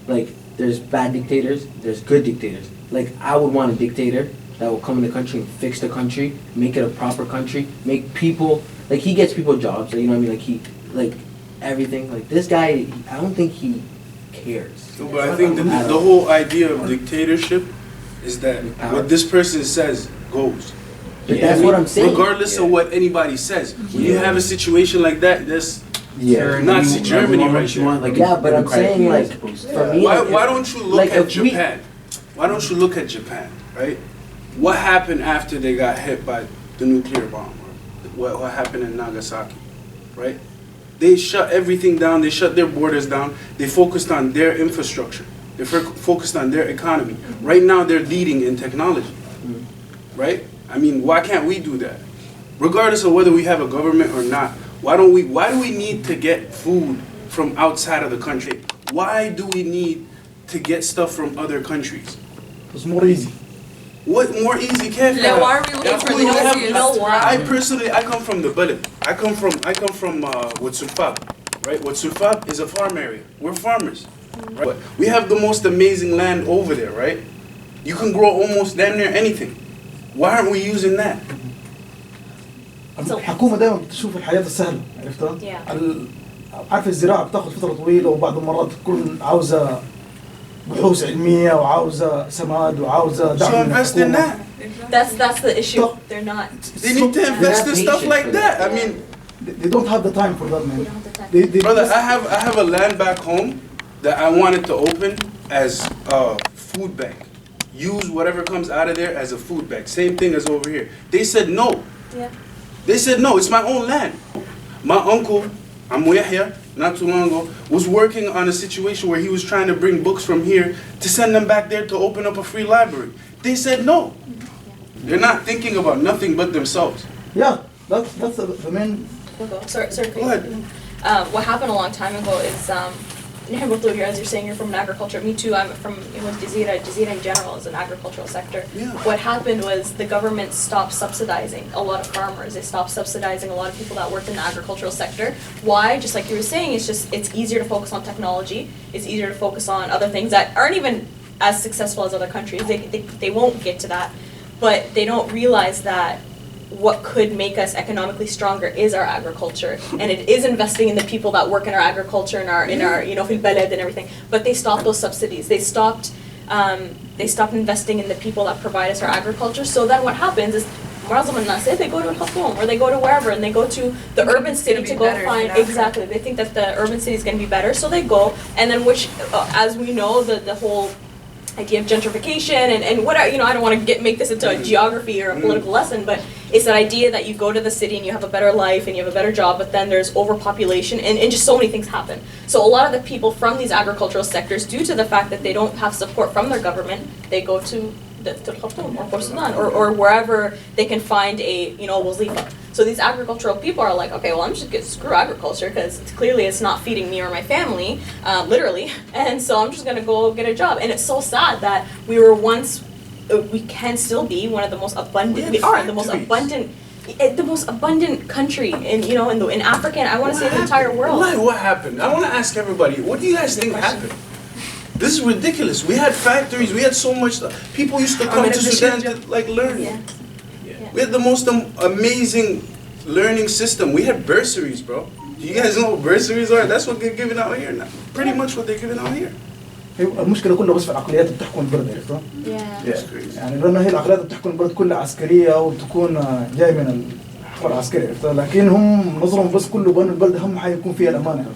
Like, there's bad dictators, there's good dictators. Like, I would want a dictator that will come in the country and fix the country, make it a proper country, make people, like, he gets people jobs, you know what I mean? Like, everything. Like, this guy, I don't think he cares. No, but I think the whole idea of dictatorship is that what this person says goes. But that's what I'm saying. Regardless of what anybody says. When you have a situation like that, that's Nazi Germany right there. Like, but I'm saying, like, for me... Why don't you look at Japan? Why don't you look at Japan, right? What happened after they got hit by the nuclear bomb? Or what happened in Nagasaki, right? They shut everything down. They shut their borders down. They focused on their infrastructure. They focused on their economy. Right now, they're leading in technology, right? I mean, why can't we do that? Regardless of whether we have a government or not, why do we need to get food from outside of the country? Why do we need to get stuff from other countries? It's more easy. What more easy can why are we looking for the easiest? I personally, I come from the Balad. I come from Sufab, right? Sufab is a farm area. We're farmers, right? We have the most amazing land over there, right? You can grow almost damn near anything. Why aren't we using that? الحكومة دائما بتشوف الحياة السهلة، عرفتها؟ عارف الزراعة بتاخد فترة طويلة وبعض المرات تكون عاوزة بحوث علمية وعاوزة سماد وعاوزة دعم من الحكومة. That's the issue. They're not. They need to invest in stuff like that. I mean, they don't have the time for that, man. Brother, I have a land back home that I wanted to open as a food bank. Use whatever comes out of there as a food bank. Same thing as over here. They said no. Yeah. They said no, it's my own land. My uncle, Amu Yahya, not too long ago, was working on a situation where he was trying to bring books from here to send them back there to open up a free library. They said no. They're not thinking about nothing but themselves. Yeah, that's the main. Sorry. Go ahead. What happened a long time ago is, as you're saying, you're from an agriculture. Me too. I'm from Jazeera. Jazeera in general is an agricultural sector. Yeah. What happened was the government stopped subsidizing a lot of farmers. They stopped subsidizing a lot of people that worked in the agricultural sector. Why? Just like you were saying, it's easier to focus on technology. It's easier to focus on other things that aren't even as successful as other countries. They won't get to that, but they don't realize that what could make us economically stronger is our agriculture, and it is investing in the people that work in our agriculture, in our fil balad and everything. But they stopped those subsidies. They stopped investing in the people that provide us our agriculture. So then what happens is they go to al-Khartoum or they go to wherever, and they go to the urban city to go find, exactly, they think that the urban city is going to be better, so they go, and then which, as we know, the whole idea of gentrification and what I don't want to make this into a geography or a political lesson, but it's that idea that you go to the city and you have a better life and you have a better job, but then there's overpopulation and just so many things happen. So a lot of the people from these agricultural sectors, due to the fact that they don't have support from their government, they go to Khartoum or Sudan or wherever they can find a wazifa. So these agricultural people are like, okay, well, I'm just going to screw agriculture because clearly it's not feeding me or my family, literally, and so I'm just going to go get a job. And it's so sad that we can still be one of the most abundant, we are the most abundant country in Africa, and I want to say the entire world. What happened? I want to ask everybody, what do you guys think happened? This is ridiculous. We had factories, we had so much stuff. People used to come to Sudan to learn. Yeah. We had the most amazing learning system. We had bursaries, bro. Do you guys know what bursaries are? That's what they're giving out here now. Pretty much what they're giving out here. المشكلة كلها بس في العقليات اللي بتحكم البلد، عرفتوا؟ Yeah. يعني لأن هي العقليات اللي بتحكم البلد كلها عسكرية وتكون جاي من الحكم العسكري، عرفتوا؟ لكن هم نظرهم بس كله بأن البلد أهم حاجة يكون فيها الأمانة.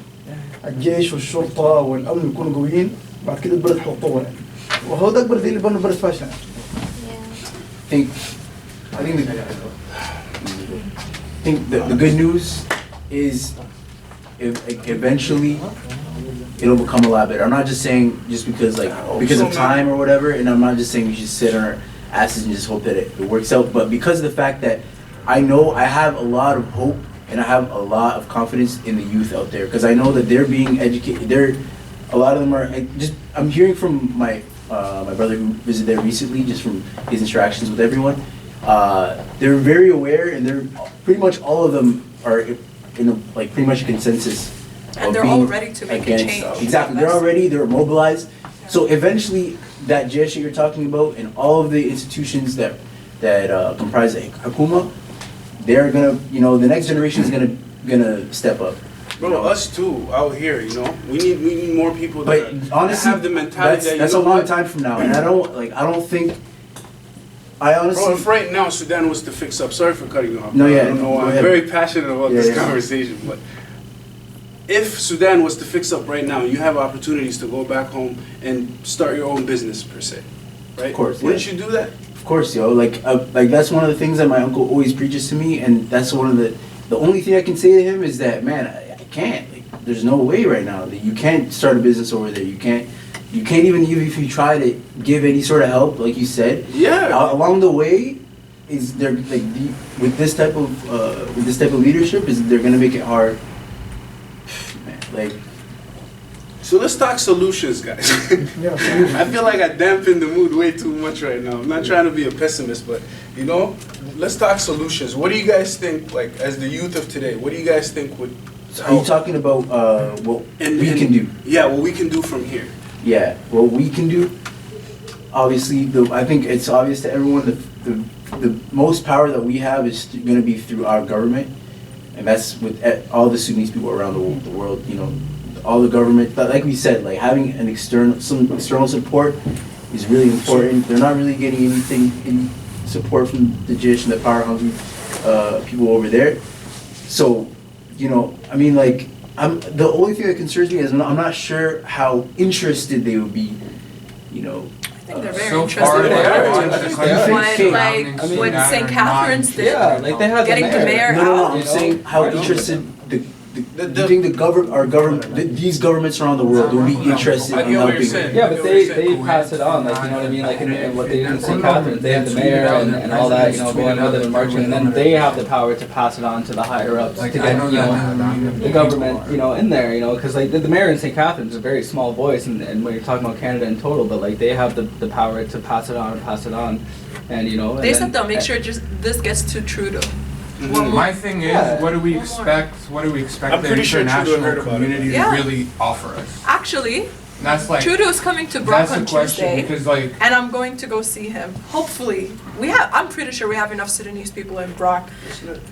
الجيش والشرطة والأمن يكونوا قويين، بعد كده البلد حيتطور يعني. وهو ده أكبر دليل اللي بأن البلد فاشل. I think the good news is eventually it'll become a lot better. I'm not just saying just because of time or whatever, and I'm not just saying we should sit on our asses and just hope that it works out, but because of the fact that I know I have a lot of hope and I have a lot of confidence in the youth out there, because I know that they're being educated. A lot of them are I'm hearing from my brother who visited there recently, just from his interactions with everyone. They're very aware, and they're pretty much all of them are in pretty much a consensus. And they're all ready to make a change. Exactly, they're mobilized. So eventually, that jesh you're talking about, and all of the institutions that comprise the Hakuma, they're gonna, the next generation is gonna step up. Bro, us too out here, we need more people that honestly, have the mentality that's a long time from now, and I don't think. I honestly. Bro, if right now Sudan was to fix up, sorry for cutting you off. No, yeah. I don't know. I'm very passionate about this conversation, but if Sudan was to fix up right now, you have opportunities to go back home and start your own business per se, right? Of course. Wouldn't you do that? Of course, like that's one of the things that my uncle always preaches to me, and that's one of the only thing I can say to him is that, man, I can't. There's no way right now that you can't start a business over there. You can't even if you try to give any sort of help, like you said. Yeah. Along the way, with this type of leadership, they're gonna make it hard. Man, so let's talk solutions, guys. I feel like I dampened the mood way too much right now. I'm not trying to be a pessimist, but let's talk solutions. What do you guys think, as the youth of today? What do you guys think would? Are you talking about what we can do? Yeah, what we can do from here. Yeah, what we can do. Obviously, I think it's obvious to everyone the most power that we have is going to be through our government, and that's with all the Sudanese people around the world. All the government. But like we said, having some external support is really important. They're not really getting any support from the Jish and the power hungry people over there. So, the only thing that concerns me is I'm not sure how interested they would be, I think they're very interested. What St. Catherine's did. Yeah, they had getting the mayor No, out. I'm saying how interested the do you think these governments around the world will be interested in helping? Yeah, but they pass it on, like, you know what I mean, like in what they did in St. Catharines, they have the mayor and all that, you know, going with it and marching, and then they have the power to pass it on to the higher ups to get, you know, the government, you know, in there, you know, because like the mayor in St. Catharines is a very small voice, and when you're talking about Canada in total, but like they have the power to pass it on, and you know. They said they'll make sure this gets to Trudeau. Well, my thing is, what do we expect? What do we expect the international community to really offer us? Actually, that's like Trudeau's coming to Brock on Tuesday, because like, and I'm going to go see him. Hopefully, I'm pretty sure we have enough Sudanese people in Brock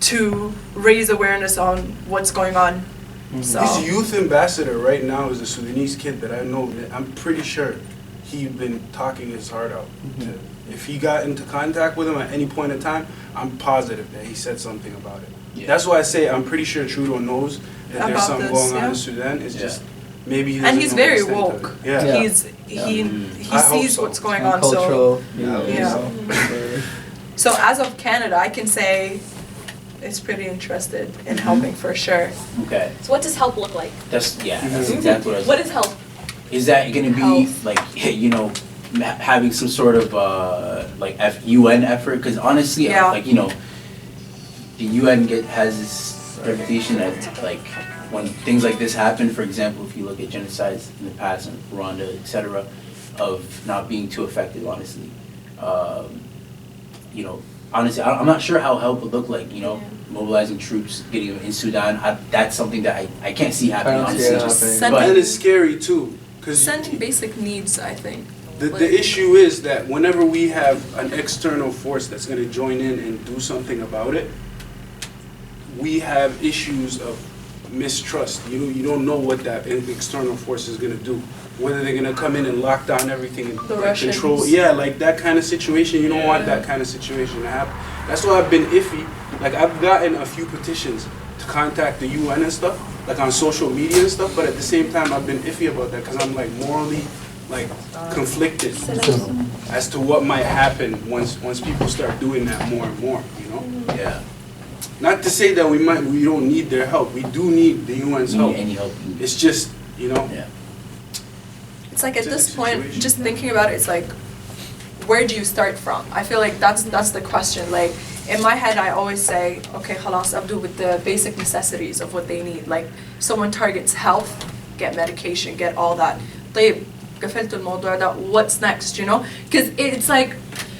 to raise awareness on what's going on. So his youth ambassador right now is a Sudanese kid that I know. I'm pretty sure he's been talking his heart out. If he got into contact with him at any point in time, I'm positive that he said something about it. Yeah. That's why I say I'm pretty sure Trudeau knows that there's something going on in Sudan. It's just maybe he doesn't and he's know very the extent of woke. it. Yeah. He sees what's going on. So so as of Canada, I can say it's pretty interested in helping for sure. Okay. So what does help look like? That's exactly what I was. What is help? Is that going to be like, you know, having some sort of like UN effort? Because honestly, like, you know, the UN has this reputation that like when things like this happen, for example, if you look at genocides in the past in Rwanda, etc., of not being too effective, honestly. You know, honestly, I'm not sure how help would look like, you know, mobilizing troops, getting them in Sudan. That's something that I can't see happening, honestly. And it's scary too. Sending basic needs, I think. The issue is that whenever we have an external force that's going to join in and do something about it, we have issues of mistrust. You don't know what that external force is going to do. Whether they're going to come in and lock down everything and control. Yeah, like that kind of situation. You don't want that kind of situation to happen. That's why I've been iffy. Like I've gotten a few petitions to contact the UN and stuff, like on social media and stuff, but at the same time I've been iffy about that because I'm like morally like conflicted as to what might happen once people start doing that more and more, you know? Yeah. Not to say that we don't need their help. We do need the UN's help. Any help. It's just, you know. Yeah. It's like at this point, just thinking about it, it's like, where do you start from? I feel like that's the question. Like in my head, I always say, okay, khalas, abdu with the basic necessities of what they need. Like someone targets health, get medication, get all that. طيب قفلت الموضوع ده, what's next, you know? Because it's like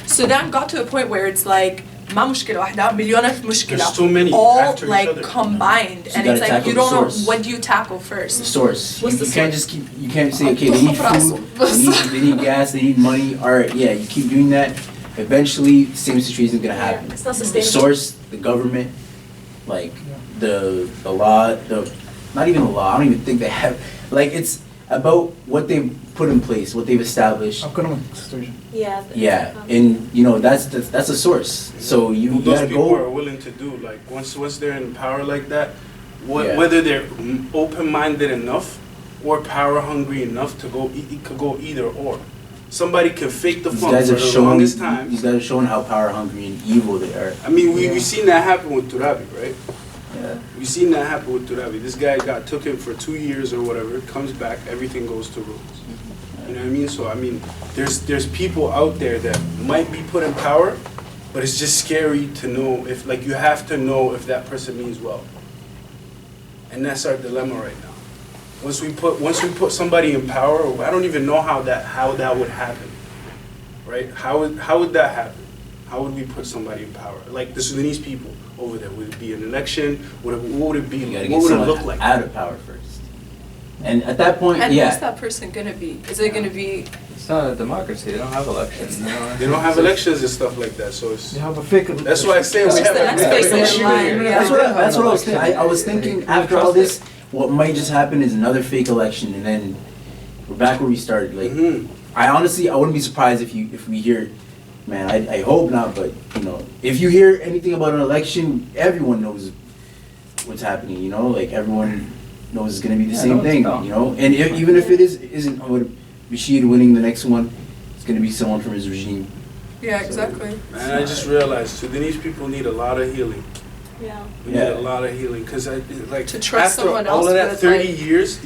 Sudan got to a point where it's like ما مشكلة واحدة مليون ألف مشكلة. There's so many all like combined, so and it's like you don't know what do you tackle first. The source. You can't just keep. You can't say, okay, they need food, they need gas, they need money. All right, yeah, you keep doing that. Eventually, the same situation is gonna happen. It's not The sustainable. source, the government, like the law, not even the law. I don't even think they have. Like it's about what they've put in place, what they've established. Yeah. Yeah, and you know that's a source. So you What gotta those people go. are willing to do, like once they're in power like that, whether they're open-minded enough or power-hungry enough to go, it could go either or. Somebody can fake the funk for the longest time. These guys are showing how power-hungry and evil they are. I mean, we've seen that happen with Turabi, right? Yeah. We've seen that happen with Turabi. This guy took him for 2 years or whatever, comes back, everything goes to ruins. You know what I mean? So I mean, there's people out there that might be put in power, but it's just scary to know if, like, you have to know if that person means well. And that's our dilemma right now. Once we put somebody in power, I don't even know how that would happen, right? How would that happen? How would we put somebody in power? Like the Sudanese people over there, would it be an election? What would it be? What would it look like? Out of power first. And at that point, And yeah. who's that person gonna be? Is it gonna be? It's not a democracy. They don't have elections. They don't have elections and stuff like that. So it's. They have a fake. That's why I say we have a issue here. That's what I was thinking. I was thinking after all this, what might just happen is another fake election, and then we're back where we started. Like, I honestly, I wouldn't be surprised if we hear. Man, I hope not, but you know, if you hear anything about an election, everyone knows what's happening. You know, like everyone knows it's gonna be the same thing. You know, and even if it isn't Bashir winning the next one, it's gonna be someone from his regime. Yeah, exactly. And I just realized Sudanese people need a lot of healing. Yeah. We did a lot of healing because like To trust after someone all else of that with, 30 like- years,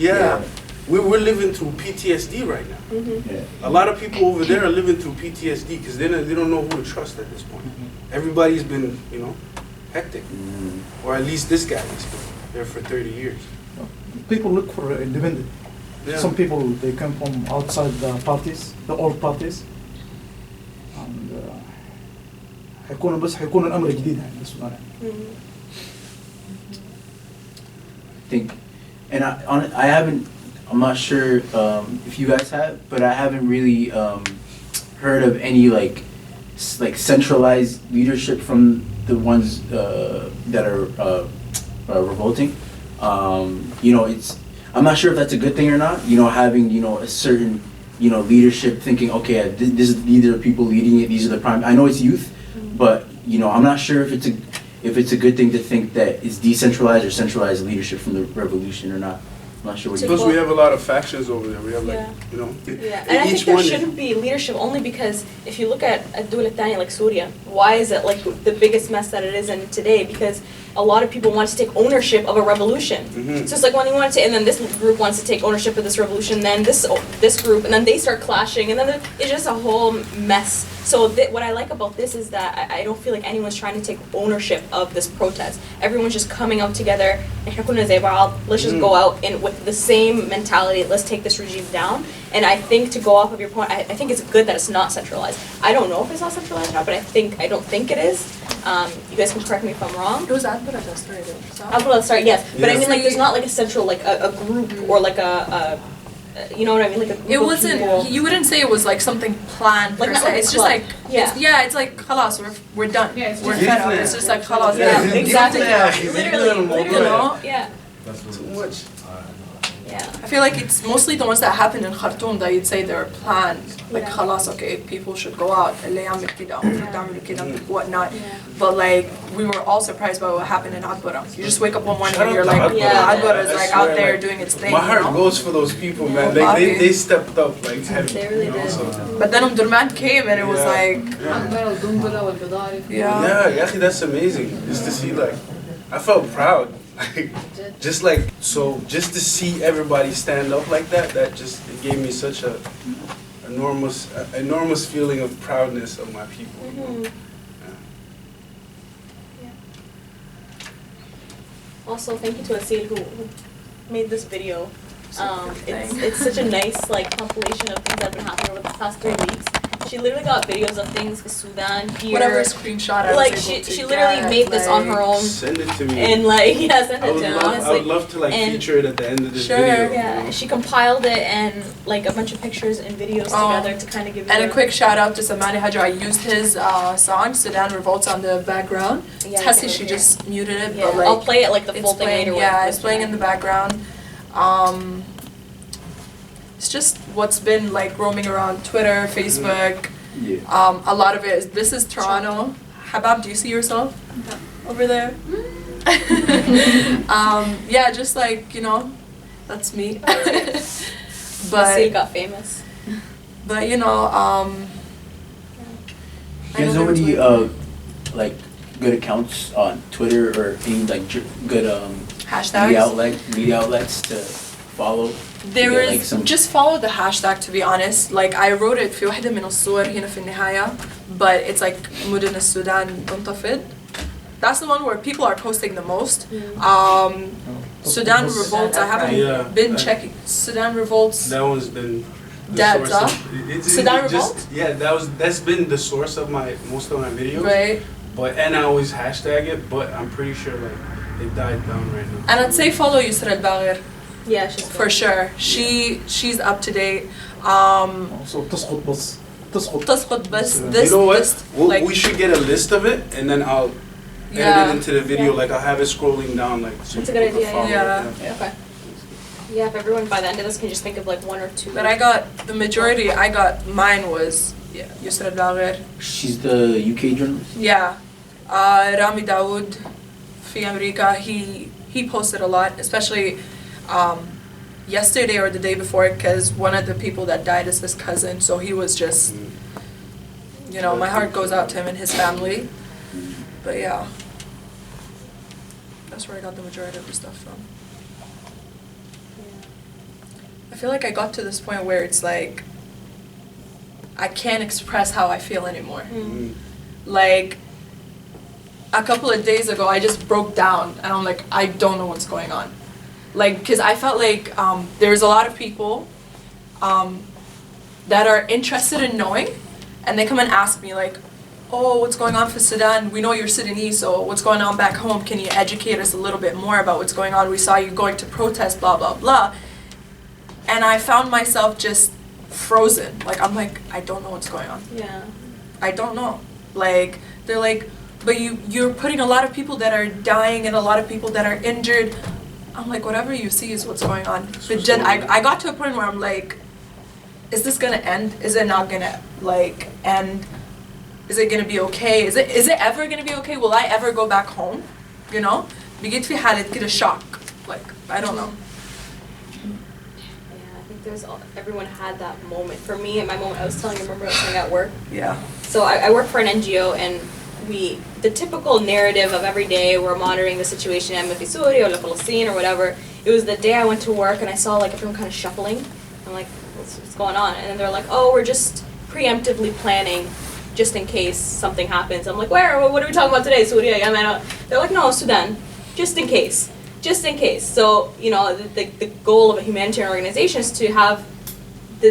we're living through PTSD right now. Mm-hmm. A lot of people over there are living through PTSD because they don't know who to trust at this point. Everybody's been, hectic, or at least this guy has been there for 30 years. People look for independent. Yeah. Some people they come from outside the parties, the old parties. And حيكون الأمر جديد يعني بالنسبة لنا. I think, and I haven't, I'm not sure if you guys have, but I haven't really heard of any like centralized leadership from the ones that are revolting. I'm not sure if that's a good thing or not. Having a certain leadership, thinking, okay, these are the people leading it. These are the prime. I know it's youth, but I'm not sure if it's a good thing to think that it's decentralized or centralized leadership from the revolution or not. I'm not sure what Because we have a lot of factions over there. We have and I think there shouldn't be leadership only because if you look at الدول الثانية like Syria, why is it like the biggest mess that it is in today? Because a lot of people want to take ownership of a revolution. So it's like when you want to, and then this group wants to take ownership of this revolution, then this group, and then they start clashing, and then it's just a whole mess. So what I like about this is that I don't feel like anyone's trying to take ownership of this protest. Everyone's just coming out together. Let's just go out with the same mentality. Let's take this regime down. And I think to go off of your point, I think it's good that it's not centralized. I don't know if it's not centralized or not, but I don't think it is. You guys can correct me if I'm wrong. It was Adbara that started it. Adbara started, yes. But I mean, like, there's not like a central, like a group or like you know what I mean? Like a group It of wasn't. people. You wouldn't say it was like something planned per Like not se. like a It's just club. like it's like خلاص we're done. We're just- fed up. It's just like خلاص. Exactly. Literally. Yeah. That's too much. Yeah. I feel like it's mostly the ones that happened in Khartoum that you'd say they're planned. Like خلاص okay, people should go out اللي يعمل كده أو تعمل كده whatnot. But like we were all surprised by what happened in Adbara. You just wake up one morning and you're like, Adbara is like out there doing its thing. My heart goes for those people, man. Like they stepped up like heavy. They really did. But then Durman came and it was like Yeah, actually that's amazing. Just to see like I felt proud. Like just to see everybody stand up like that just it gave me such a enormous feeling of proudness of my people. Also, thank you to Asil who made this video. It's such a nice like compilation of things that have been happening over the past 3 weeks. She literally got videos of things in Sudan, here. Whatever screenshot I was like able to she literally get, made this on her own. Send it to me. And like send it to me. I would love to like feature it at the end of this video. Yeah, she compiled it and like a bunch of pictures and videos together to kind of give you. And a quick shout out to Samani Hajar. I used his song Sudan Revolts on the background. Tessie, she just muted it, but like I'll play it like the full thing later. Yeah, it's playing in the background. It's just what's been like roaming around Twitter, Facebook. A lot of it is, this is Toronto. Habab, do you see yourself over there? Yeah, just like, that's me. But Asil got famous. But You guys know any like good accounts on Twitter or any like good hashtags? media outlets to follow? There is just follow the hashtag, to be honest. Like I wrote it في واحدة من الصور هنا في النهاية, but it's like مدن السودان تنتفض. That's the one where people are posting the most. Sudan Revolts, I haven't been checking. Sudan Revolts. That one's been dead, Sudan Revolts? Yeah, that's been the source of most of my videos. Right. And I always hashtag it, but I'm pretty sure like it died down right now. And I'd say follow Yusra al-Baghir. Yeah, she's for sure. She's up to date. So تسقط بس. This, you know what? We should get a list of it, and then I'll edit it into the video. Like I'll have it scrolling down. Like so that's a good idea. Yeah. Okay. Yeah, if everyone by the end of this can just think of like one or two. But I got the majority. Mine was Yusra al-Baghir. She's the UK journalist. Yeah, Rami Dawood, في أمريكا. He posted a lot, especially. Yesterday or the day before, because one of the people that died is his cousin, so he was just, my heart goes out to him and his family. But yeah. That's where I got the majority of the stuff from. I feel like I got to this point where it's like I can't express how I feel anymore. Like a couple of days ago, I just broke down and I'm like, I don't know what's going on. Like, because I felt like there's a lot of people that are interested in knowing, and they come and ask me like, oh, what's going on for Sudan? We know you're Sudanese, so what's going on back home? Can you educate us a little bit more about what's going on? We saw you going to protest, blah, blah, blah. And I found myself just frozen. Like, I'm like, I don't know what's going on. Yeah. I don't know. Like, they're like, but you're putting a lot of people that are dying and a lot of people that are injured. I'm like, whatever you see is what's going on. But I got to a point where I'm like, is this gonna end? Is it not gonna like end? Is it gonna be okay? Is it ever gonna be okay? Will I ever go back home? You know? بقيت في حالة كده shock. Like, I don't know. I think everyone had that moment. For me, at my moment, I was telling you, remember I was saying at work? Yeah. So I work for an NGO, and the typical narrative of every day, we're monitoring the situation in Syria or Palestine or whatever. It was the day I went to work and I saw like everyone kind of shuffling. I'm like, what's going on? And then they're like, oh, we're just preemptively planning just in case something happens. I'm like, where? What are we talking about today? Syria? Yeah, man. They're like, no, Sudan. Just in case. Just in case. So, you know, the goal of a humanitarian organization is to have the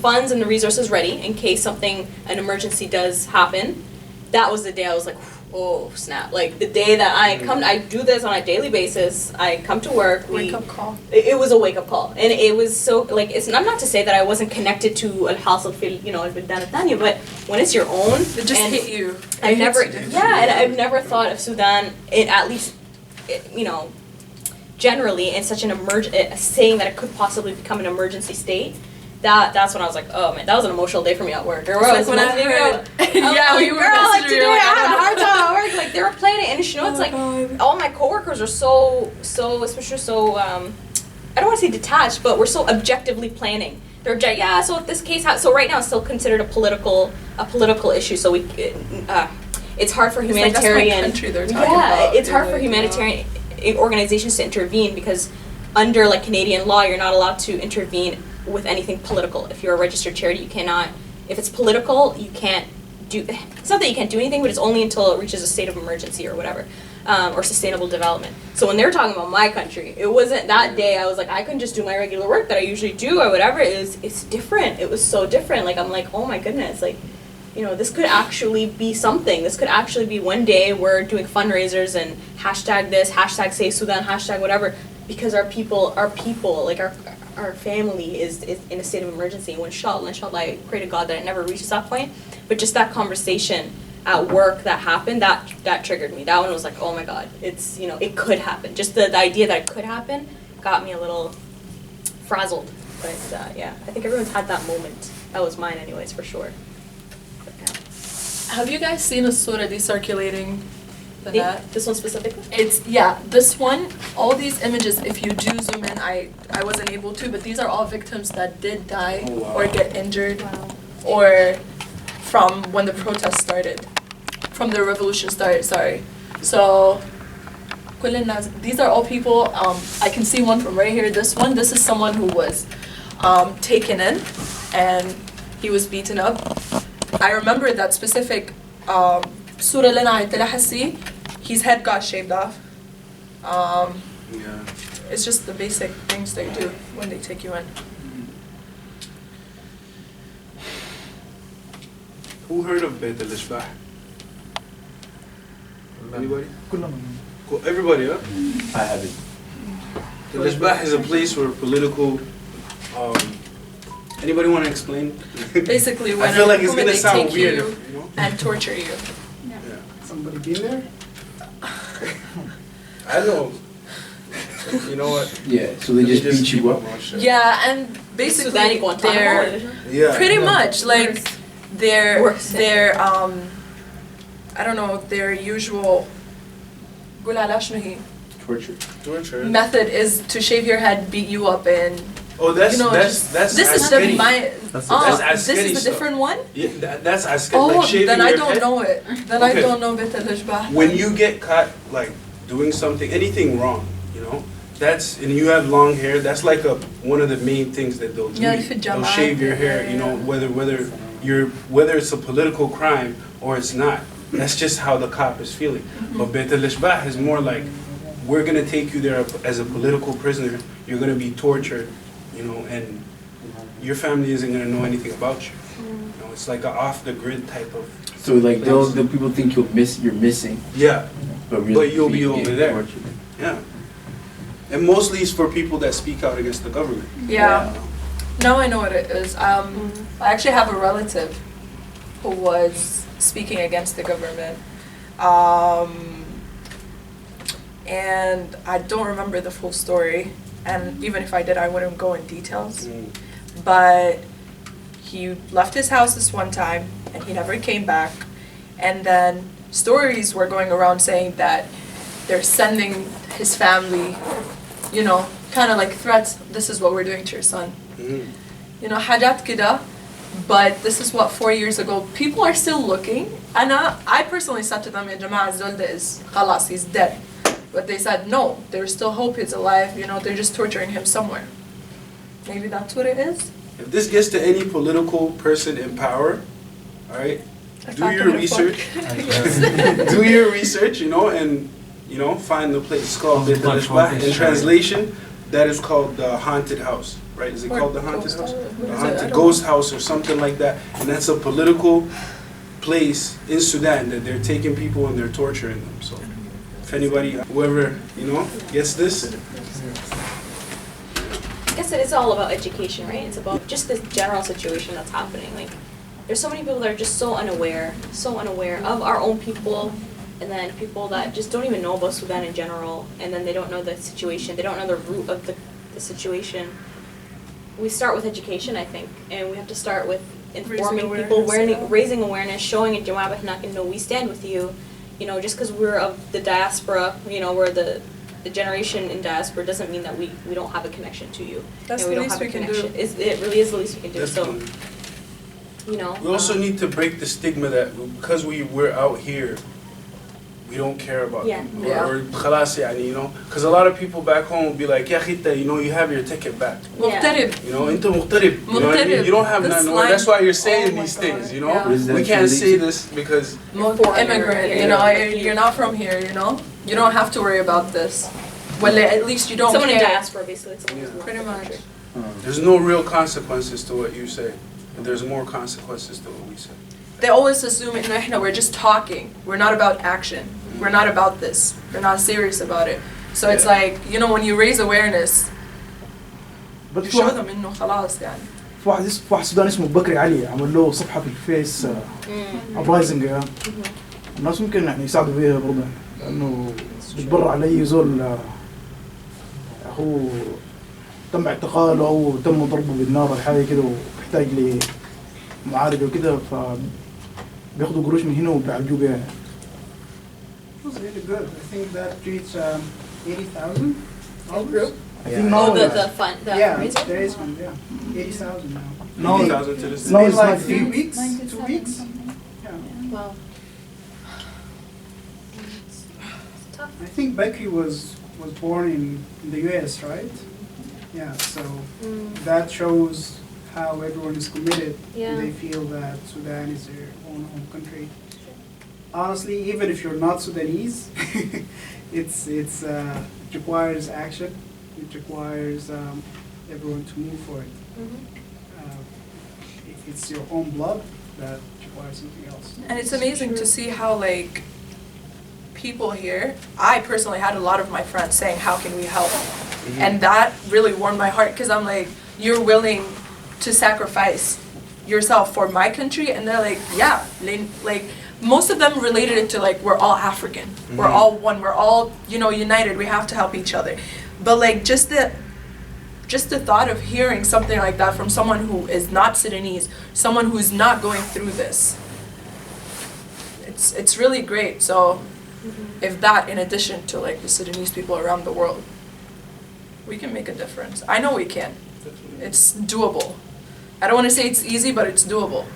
funds and the resources ready in case an emergency does happen. That was the day I was like, oh snap. Like the day that I do this on a daily basis. I come to work. Wake up call. It was a wake up call. And it was so, like, I'm not to say that I wasn't connected to al-hasil fil, you know, al-bildan al-thaniya, but when it's your own. It just hit you. And I've never thought of Sudan, at least, you know, generally in such saying that it could possibly become an emergency state. That's when I was like, oh man, that was an emotional day for me at work. Or like when I heard, yeah, you were like today I had a hard time at work. Like they were playing it, and you know, it's like all my coworkers are so, especially so. I don't want to say detached, but we're so objectively planning. They're yeah. So if this case, so right now it's still considered a political issue. So it's hard for humanitarian. It's like that's my country they're talking about. It's hard for humanitarian organizations to intervene because under like Canadian law, you're not allowed to intervene with anything political. If you're a registered charity, you cannot. If it's political, you can't do. It's not that you can't do anything, but it's only until it reaches a state of emergency or whatever, or sustainable development. So when they were talking about my country, it wasn't that day. I was like, I couldn't just do my regular work that I usually do or whatever. It's different. It was so different. Like I'm like, oh my goodness, like, you know, this could actually be something. This could actually be one day we're doing fundraisers and hashtag this, hashtag Save Sudan, hashtag whatever, because our people, like our family is in a state of emergency. When inshallah, I pray to God that it never reaches that point. But just that conversation at work that happened, that triggered me. That one was like, oh my God, it's, you know, it could happen. Just the idea that it could happen got me a little frazzled. But yeah, I think everyone's had that moment. That was mine anyways, for sure. But, yeah. Have you guys seen a surah circulating the net? This one specifically? This one, all these images, if you do zoom in, I wasn't able to, but these are all victims that did die or get injured or from when the protest started, from the revolution started, sorry. So, these are all people, I can see one from right here, this is someone who was taken in and he was beaten up. I remember that specific Surah Lana Talahasi, his head got shaved off. It's just the basic things they do when they take you in. Who heard of Beit al-Ishbah? Anybody? Everybody, huh? I haven't. Al-Ishbah is a place where political. Anybody want to explain? Basically, when I feel like it's gonna they sound take weird, you and torture you. Yeah. Somebody been there? I know. You know what? Yeah, so they just beat you up. Yeah, and basically they're pretty much like their I don't know, their usual torture method is to shave your head, beat you up, and Oh, that's you know, that's this is askeri. this askeri is the stuff. different one. Yeah, that's askeri. Oh, like shaving then I your don't head. know it. Then I Okay. don't know Bit al-Ishbah. When you get caught like doing something, anything wrong, you know, and you have long hair, that's like one of the main things that they'll do. Yeah, They'll shave your hair, you know, whether it's a political crime or it's not. That's just how the cop is feeling. But Beit al-Ishbah is more like, we're gonna take you there as a political prisoner. You're gonna be tortured, you know, and your family isn't gonna know anything about you. You know, it's like an off the grid type of. So like the people think you're missing. Yeah. But You'll be over getting there. tortured. Yeah. And mostly it's for people that speak out against the government. Yeah. Now I know what it is. I actually have a relative who was speaking against the government. And I don't remember the full story. And even if I did, I wouldn't go in details. But he left his house this one time and he never came back. And then stories were going around saying that they're sending his family, you know, kind of like threats. This is what we're doing to your son. You know, حاجات كده. But this is what 4 years ago. People are still looking. And I personally said to them, يا جماعة الزول ده is خلاص, he's dead. But they said no, there's still hope he's alive. You know, they're just torturing him somewhere. Maybe that's what it is. If this gets to any political person in power, all right, do your research. Do your research, you know, and you know, find the place. It's called Beit al-Ishbah. In translation, that is called the haunted house, right? Is it called the haunted house? The haunted ghost house or something like that. And that's a political place in Sudan that they're taking people and they're torturing them. So if anybody, whoever, you know, gets this. I guess it's all about education, right? It's about just the general situation that's happening. Like, there's so many people that are just so unaware of our own people, and then people that just don't even know about Sudan in general, and then they don't know the situation, they don't know the root of the situation. We start with education, I think, and we have to start with informing people, raising awareness, showing in Jama'ah Bahnak, and know we stand with you. You know, just because we're of the diaspora, you know, we're the generation in diaspora doesn't mean that we don't have a connection to you. That's and we the don't least have a we can connection. do. It really is the least we can do. So, you know. We also need to break the stigma that because we're out here, we don't care about them. Or خلاص يعني, you know, because a lot of people back home will be like, يا أخي, you know, you have your ticket back. مغترب. You know, أنت مغترب. You know what I mean? You don't have none. That's why you're saying these things, you know? Yeah. We can't say this because Immigrant, you know, you're not from here, you know? You don't have to worry about this. Well, at least you don't Someone in care. diaspora, basically. Pretty much. there's no real consequences to what you say. And there's more consequences to what we say. They always assume إنه إحنا we're just talking. We're not about action. We're not about this. We're not serious about it. So it's like, you know, when you raise awareness, you show them إنه خلاص يعني. في واحد سوداني اسمه بكري علي عمل له صفحة في الفيس ابرايزنج. الناس ممكن يعني يساعدوا فيها برضه لأنه بتبرع علي زول هو تم اعتقاله أو تم ضربه بالنار ولا حاجة كده ويحتاج لمعالجة وكده فبياخدوا قروش من هنا وبيعالجوه بيها. It was really good. I think that reached 80,000. Group? I think now the fund. Yeah, there is one. Yeah, 80,000 now. No, 80,000 to this no, day. it's like not 3 weeks, 2 weeks. Yeah. Wow. I think Becky was born in the U.S., right? Yeah, so that shows how everyone is committed. Yeah. They feel that Sudan is their own home country. Honestly, even if you're not Sudanese, it requires action. It requires everyone to move for it. If it's your own blood, that requires something else. And it's amazing to see how, like, people here, I personally had a lot of my friends saying, how can we help? And that really warmed my heart because I'm like, you're willing to sacrifice yourself for my country? And they're like, yeah. Like, most of them related it to, like, we're all African. We're all one. We're all, you know, united. We have to help each other. But, like, just the thought of hearing something like that from someone who is not Sudanese, someone who's not going through this, it's really great. So if that, in addition to like the Sudanese people around the world, we can make a difference. I know we can. It's doable. I don't want to say it's easy, but it's doable. I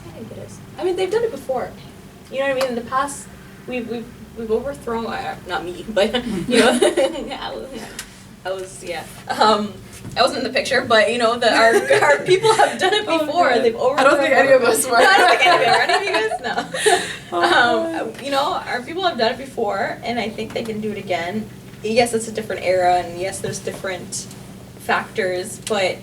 think it is. I mean, they've done it before. You know what I mean? In the past, we've overthrown. Not me, but you know, I wasn't in the picture, but you know, our people have done it before. Okay. I They've overthrown. don't think any of us were. No, I don't think any of you. Any of you guys? No. You know, our people have done it before, and I think they can do it again. Yes, it's a different era, and yes, there's different factors, but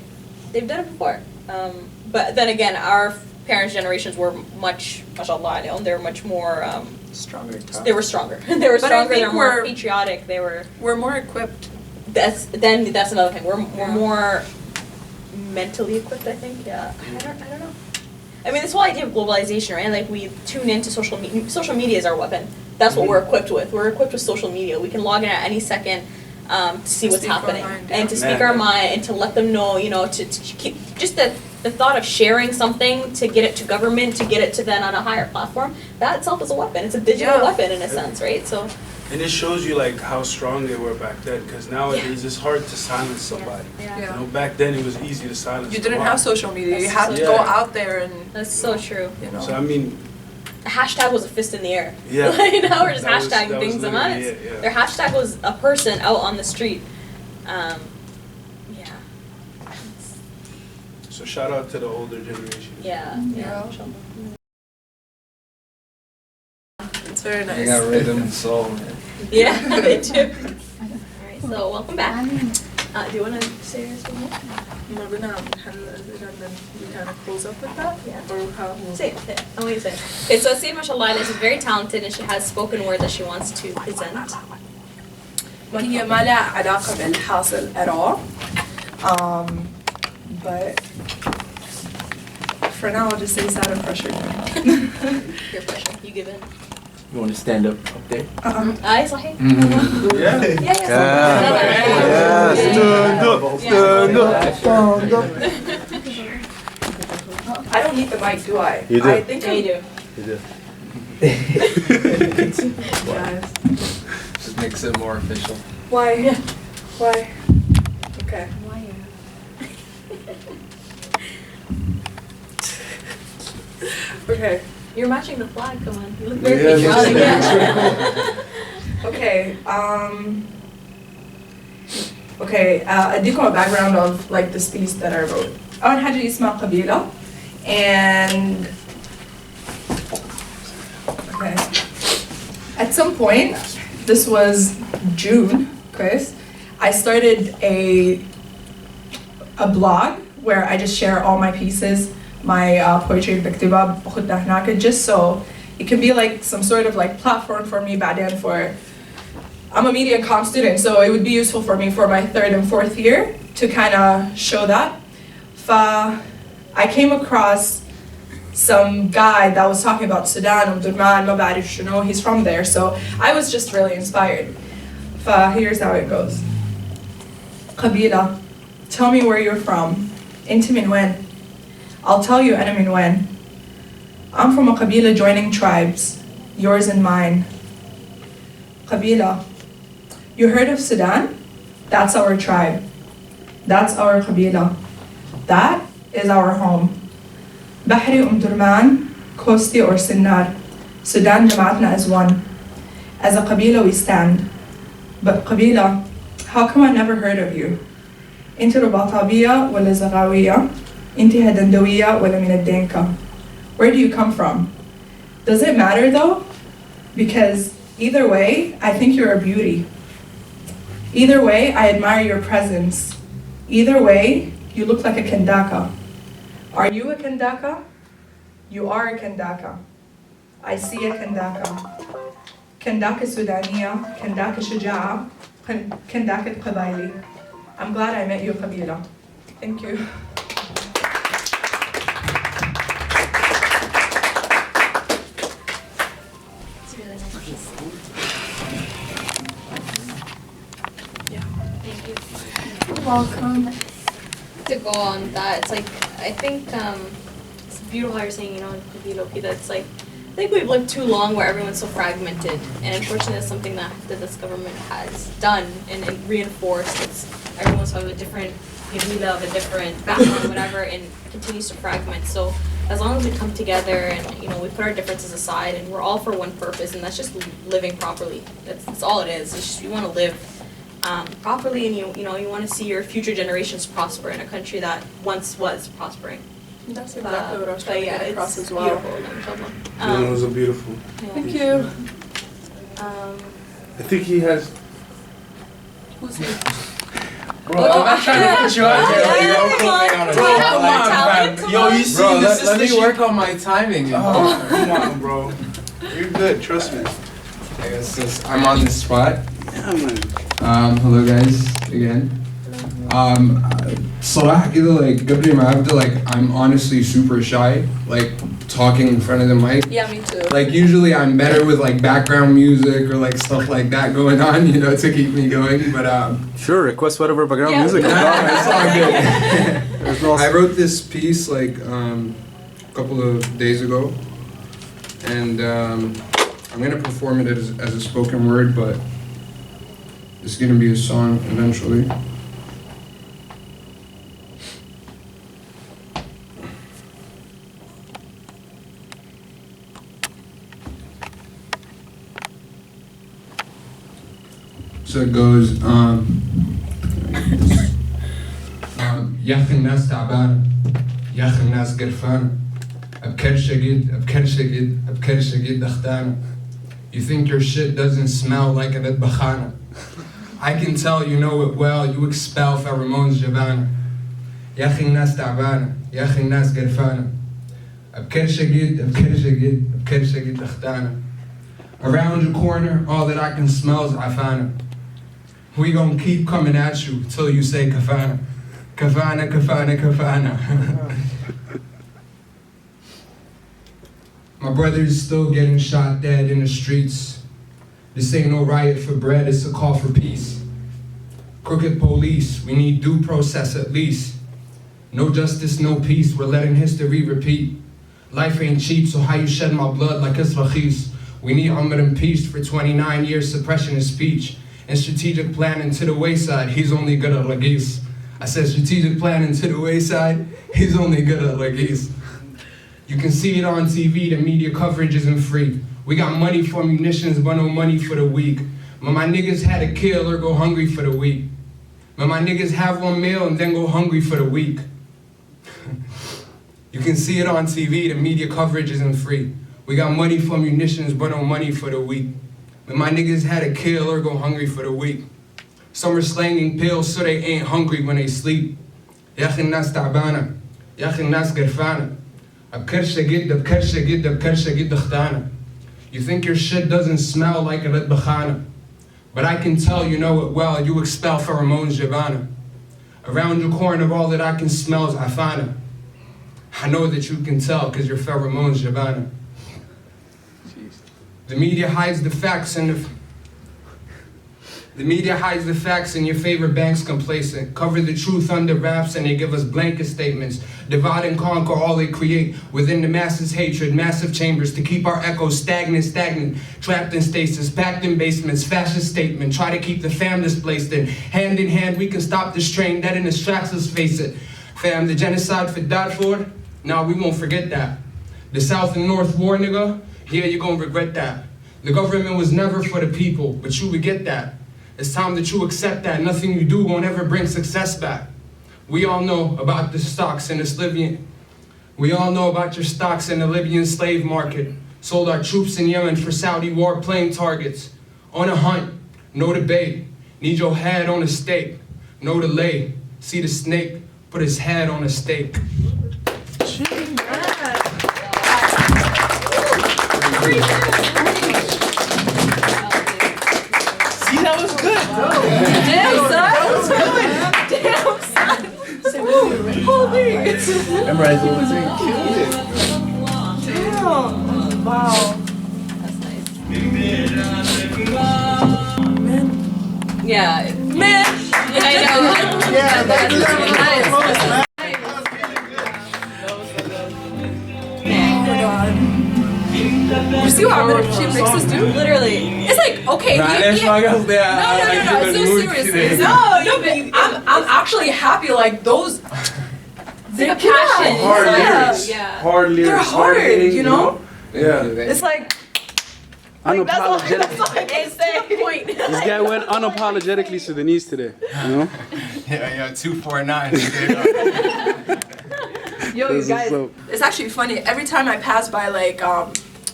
they've done it before. But then again, our parents' generations were much, mashallah, they were much more stronger. They were stronger. They were stronger. They were more patriotic. We're more equipped. That's another thing. We're more mentally equipped, I think. Yeah. I don't know. I mean, this whole idea of globalization, right? Like, we tune into social media. Social media is our weapon. That's what we're equipped with. We're equipped with social media. We can log in at any second to see what's happening and to speak our mind and to let them know, you know, to keep just the thought of sharing something, to get it to government, to get it to then on a higher platform. That itself is a weapon. It's a digital weapon in a sense, right? So. And it shows you like how strong they were back then, because nowadays it's hard to silence somebody. Yeah. You know, back then it was easy to silence. You didn't have social media. You had to go out there and. That's so true. You know. So I mean. A hashtag was a fist in the air. Yeah. Like, now we're just That was hashtagging things. yeah. Their hashtag was a person out on the street. Yeah. So shout out to the older generation. Yeah. It's very nice. They got rhythm and soul, man. Yeah, they do. Alright, so welcome back. Do you want to say your speech? We kind of close up with that? Yeah. Or how? Say it. I want you to say it. Okay, so Sayyid mashallah is very talented and she has spoken word that she wants to present. هي ما لها علاقة بالحاصل at all. But for now, I'll just say it's out of pressure. Your pressure. You give in. You want to stand up there? Aye, صحيح. Yeah. Stand up. I don't need the mic, do I? You do. I think Yeah, you do. You do. Yes. Just makes it more official. Why? Yeah. Why? Okay. Okay. You're matching the flag, come on. You look very patriotic. Yeah. Okay. Okay. أديكم a background of like the speech that I wrote. أول حاجة اسمها قبيلة and okay. At some point, this was June, Chris, I started a blog where I just share all my pieces, my poetry بكتبها بخدها هناك, just so it can be like some sort of like platform for me بعدين for, I'm a media and comm student, so it would be useful for me for my 3rd and 4th year to kind of show that. I came across some guy that was talking about Sudan, he's from there, so I was just really inspired. Here's how it goes. قبيلة, tell me where you're from. أنت من وين? I'll tell you أنا من وين. I'm from a قبيلة joining tribes, yours and mine. قبيلة, you heard of Sudan? That's our tribe. That's our قبيلة. That is our home. بحري درمان, Kosti or Sinnar. Sudan جمعتنا as one. As a قبيلة we stand. But قبيلة, how come I never heard of you? أنت رباطابية ولا زغاوية? أنت هدندوية ولا من الدنكا? Where do you come from? Does it matter though? Because either way, I think you're a beauty. Either way, I admire your presence. Either way, you look like a kandaka. Are you a kandaka? You are a kandaka. I see a kandaka. Kandaka Sudaniya, kandaka Shaja'a, kandaka Qabaili. I'm glad I met you, Qabila. Thank you. Welcome. To go on that, it's like, I think it's beautiful how you're saying, you know, that's like, I think we've lived too long where everyone's so fragmented, and unfortunately that's something that this government has done and reinforced. Everyone's have a different Gabila, of a different background, whatever, and continues to fragment. So as long as we come together and, you know, we put our differences aside and we're all for one purpose, and that's just living properly. That's all it is. It's just you want to live properly, and you know, you want to see your future generations prosper in a country that once was prospering. That's exactly what I was trying to get across as well. It was a beautiful. Thank you. I think he has. Who's he? Bro, I'm not trying to put you out there. Like, don't put me on a Bro, come on, fam. fam. Yo, you see, Bro, this is let the me shit. work on my timing. Oh, come on, bro. You're good. Trust me. I guess since I'm on the spot. Yeah, man. Hello guys, again. صراحة كده like قبل ما أبدأ, like I'm honestly super shy, like talking in front of the mic. Yeah, me too. Like usually I'm better with like background music or like stuff like that going on, you know, to keep me going. But sure, request whatever background music. it's all good. There's no- I wrote this piece like a couple of days ago, and I'm gonna perform it as a spoken word, but it's gonna be a song eventually. So it goes, يا أخي الناس تعبانة، يا أخي الناس قرفانة، أبكر شقيد أختانة. You think your shit doesn't smell like an al-bashir? I can tell you know it well, you expel pheromones jabana. يا أخي الناس تعبانة، يا أخي الناس قرفانة، أبكر شقيد أختانة. Around your corner, all that I can smell is afana. We gon' keep coming at you till you say kafana. Kafana, kafana, kafana. My brother is still getting shot dead in the streets. This ain't no riot for bread, it's a call for peace. Crooked police, we need due process at least. No justice, no peace, we're letting history repeat. Life ain't cheap, so how you shed my blood like it's rakhis? We need Umar and peace for 29 years, suppression of speech. And strategic planning to the wayside, he's only good at lagis. I said strategic planning to the wayside, he's only good at lagis. You can see it on TV, the media coverage isn't free. We got money for munitions, but no money for the weak. But my niggas had to kill or go hungry for the week. But my niggas have one meal and then go hungry for the week. You can see it on TV, the media coverage isn't free. We got money for munitions, but no money for the weak. But my niggas had to kill or go hungry for the week. Some are slanging pills so they ain't hungry when they sleep. يا أخي الناس تعبانة، يا أخي الناس قرفانة. أبكر شقيد أختانة. You think your shit doesn't smell like a al-bashir, but I can tell you know it well, you expel pheromones jabana. Around your corner, all that I can smell is afana. I know that you can tell because your pheromones jabana. The media hides the facts and your favorite bank's complacent. Cover the truth under wraps and they give us blanket statements. Divide and conquer all they create. Within the masses' hatred, massive chambers to keep our echoes stagnant. Trapped in stasis, packed in basements, fascist statement. Try to keep the fam displaced in. Hand in hand, we can stop this train that in its tracks, let's face it. Fam, the genocide for Darfur? Nah, we won't forget that. The South and North war, nigga? Yeah, you're gonna regret that. The government was never for the people, but you would get that. It's time that you accept that. Nothing you do won't ever bring success back. We all know about the stocks in this Libyan. We all know about your stocks in the Libyan slave market. Sold our troops in Yemen for Saudi warplane targets. On a hunt, no debate. Need your head on a stake, no delay. See the snake, put his head on a stake. See, that was good. Damn, son. That was good. Damn, son. Holy. Memorize what was saying. Damn. Wow. Yeah. Man. I know. Yeah, that's nice. Oh my God. You see what al-bashir makes us do? Literally. It's like, okay. No, it's so serious. No, but I'm actually happy. Like those. They're passion. Hard lyrics. Yeah. Hard lyrics. They're hard, you know? Yeah. It's like. Unapologetic. That's all I can say. Point. This guy went unapologetically Sudanese today. You know? Yeah, 249. Yo, you guys, it's actually funny. Every time I pass by, like,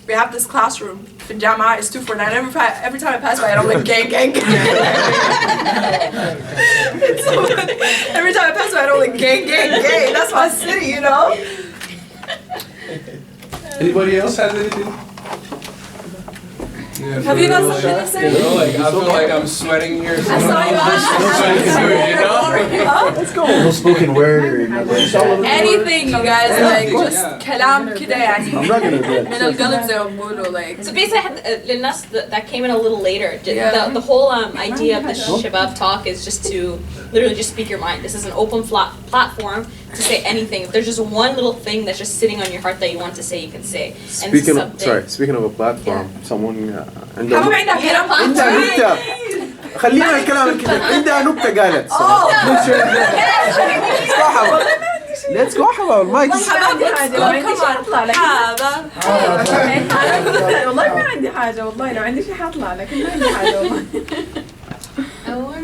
we have this classroom. For Jama, it's 249. Every time I pass by it, I'm like, gang, gang, gang. It's so funny. Every time I pass by it, I'm like, gang, gang, gang. That's my city, you know? Anybody else has anything? Yeah, Have you got real, something to say? You know, like, I feel like I'm sweating here. I saw you. Let's go. No spoken word. Anything, you guys, like, just كلام كده يعني I'm not gonna do it. من القلب زي ما بقولوا, like. So basically, للناس that came in a little later, the whole idea of the Shabab Talk is just to literally just speak your mind. This is an open platform to say anything. If there's just one little thing that's just sitting on your heart that you want to say, you can say. Speaking of a platform, someone عنده حبيبي عندك كلام نكتة خلينا الكلام كده عندها نكتة قالت Let's go حبا المايك والله ما عندي حاجة والله لو عندي شيء حطلع لكن ما عندي حاجة والله.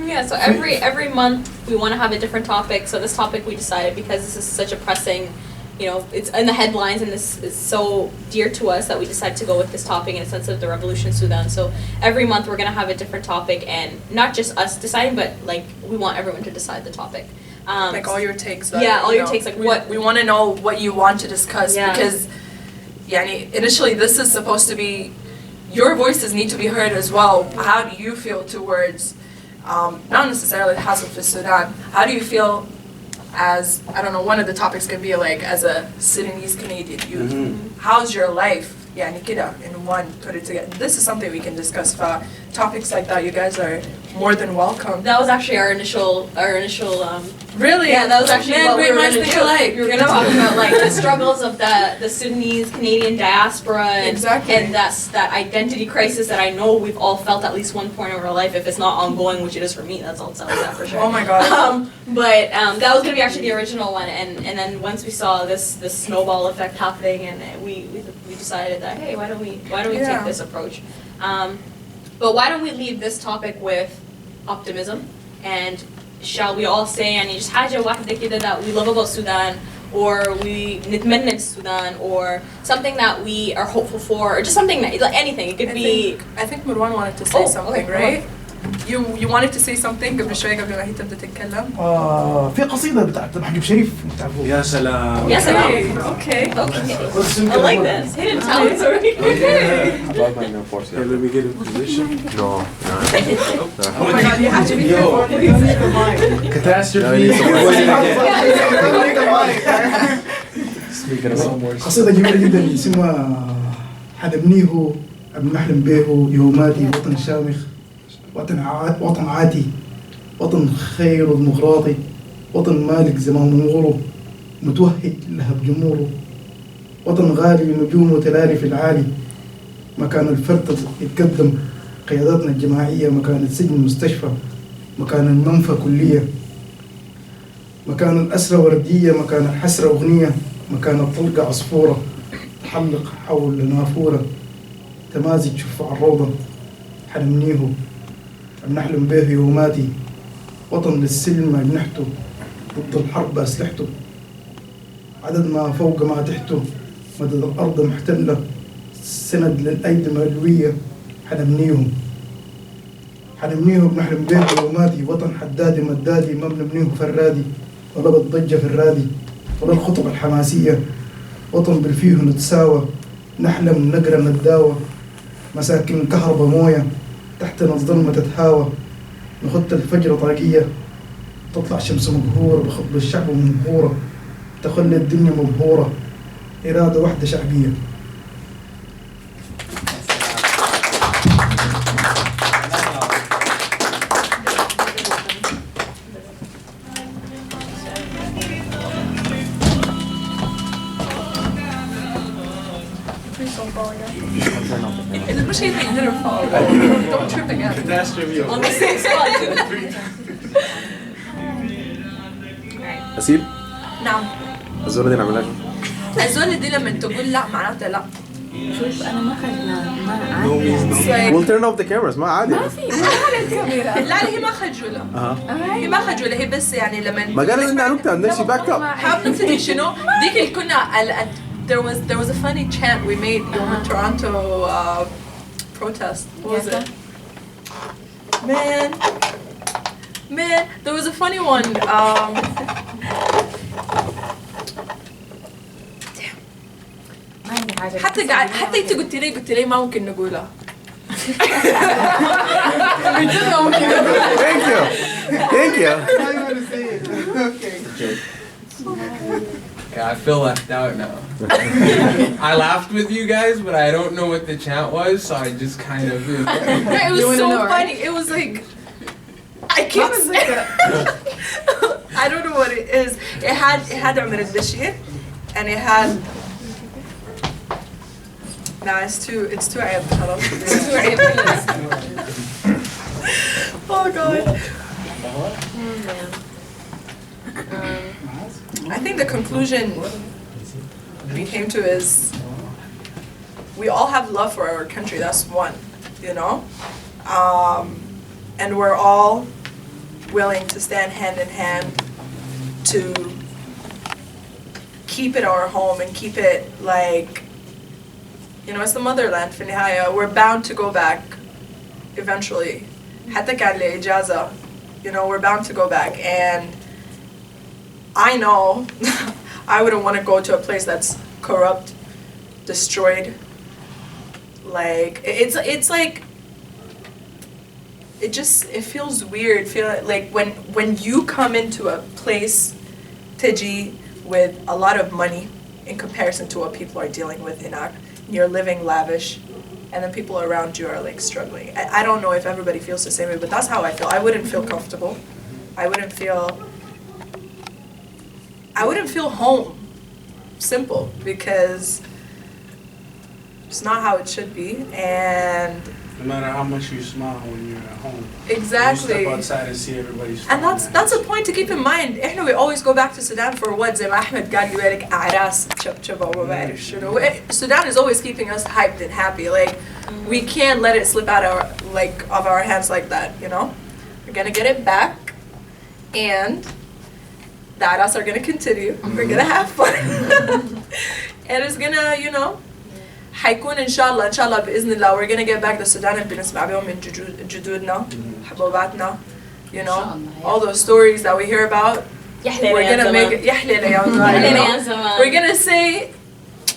Yeah, so every month we want to have a different topic. So this topic we decided because this is such a pressing, you know, it's in the headlines and this is so dear to us that we decided to go with this topic in a sense of the revolution in Sudan. So every month we're going to have a different topic and not just us deciding, but like we want everyone to decide the topic. Like all your takes. All your takes. Like what we want to know what you want to discuss because, initially this is supposed to be, your voices need to be heard as well. How do you feel towards, not necessarily Hassan for Sudan. How do you feel as, I don't know, one of the topics could be like as a Sudanese Canadian youth. How's your life? يعني كده in one, put it together. This is something we can discuss. Topics like that, you guys are more than welcome. That was actually our initial really? Yeah, that was actually what we were going to do. Like. We were going to talk about like the struggles of the Sudanese Canadian diaspora and that's that identity crisis that I know we've all felt at least one point of our life. If it's not ongoing, which it is for me, that's all telling that for sure. Oh my god. But that was going to be actually the original one, and then once we saw this snowball effect happening, and we decided that hey, why don't we take this approach? But why don't we leave this topic with optimism, and shall we all say يعني just حاجة واحدة كده that we love about Sudan, or we نتمنى Sudan, or something that we are hopeful for, or just something that, like anything. It could be. I think Marwan wanted to say something, right? You wanted to say something قبل شوي قبل ما هي تبدأ تتكلم. في قصيدة بتاعت حبيب شريف تعرفوها. يا سلام. يا سلام. Okay. I like this. Hidden talents already. Okay. Let me get in position. No. Oh my god, you have to be careful. Catastrophe. قصيدة جميلة جدا اسمها حنبنيه بنحلم به يوماتي وطن شامخ وطن عاتي وطن خير ديمقراطي وطن مالك زمان نوره متوهج لهب جموره وطن غالي نجومه تلالي في العالي مكان الفرد يتقدم قياداتنا الجماعية مكان السجن مستشفى مكان المنفى كلية مكان الأسرة وردية مكان الحسرة أغنية مكان الطلقة عصفورة تحلق حول نافورة تمازج شفع الروضة حنمنيه بنحلم به يوماتي وطن للسلم أجنحته ضد الحرب أسلحته عدد ما فوق ما تحته مدد الأرض محتلة سند للأيدي ملوية حنمنيه بنحلم به يوماتي وطن حدادي مدادي ما بنبنيه فرادي ولا بالضجة في الرادي ولا الخطب الحماسية وطن بالفيه نتساوى نحلم نقرأ نتداوى مساكن كهرباء موية تحتنا الظلمة تتهاوى نخط الفجر طاقية تطلع شمس مبهورة بخطب الشعب منهورة تخلي الدنيا مبهورة إرادة واحدة شعبية. Please don't fall again. المشكلة إني never fall. Don't trip again. Catastrophe. On the same spot. أسيل نعم. الزولة دي نعملها الزول دي لما تقول لا معناتها لا. شوف انا ما خجلان ما We'll turn off the cameras ما عادي ما على الكاميرا. لا هي ما خجولة. هي ما خجولة هي بس يعني لما ما قالت إنها نكتة and then she backed up. حاب نكتة شنو؟ ديك اللي كنا there was a funny chant we made يوم Toronto protest. What was it? Man, there was a funny one. حتى انت قلت لي ما ممكن نقولها. Thank you. Thank you. Yeah, I feel left out now. I laughed with you guys, but I don't know what the chant was, so I just kind of. It was so funny. It was like I can't say that. I don't know what it is. It had al-bashir, and it had. Nah, it's too عيب خلاص. It's too عيب. Oh God. I think the conclusion we came to is we all have love for our country. That's one, you know, and we're all willing to stand hand in hand to keep it our home and keep it like. You know, it's the motherland في النهاية. We're bound to go back eventually. حتى كان لإجازة. You know, we're bound to go back. And I know I wouldn't want to go to a place that's corrupt, destroyed. Like, it's like, it feels weird. Like when you come into a place, Tiji, with a lot of money in comparison to what people are dealing with in Iraq. You're living lavish, and then people around you are like struggling. I don't know if everybody feels the same way, but that's how I feel. I wouldn't feel comfortable. I wouldn't feel home. Simple, because it's not how it should be, and no matter how much you smile when you're at home. Exactly. You step outside and see everybody's and that's a point to keep in mind. إحنا we always go back to Sudan for what زي ما أحمد قال يقول لك أعراس شبشبة وما بعرف شنو. Sudan is always keeping us hyped and happy. Like we can't let it slip out of our hands like that. You know, we're gonna get it back, and the Aras are gonna continue. We're gonna have fun, and it's gonna, you know. حيكون إن شاء الله بإذن الله we're gonna get back the Sudan اللي بنسمع بيهم من جدودنا حبوباتنا, you know, all those stories that we hear about. We're gonna make it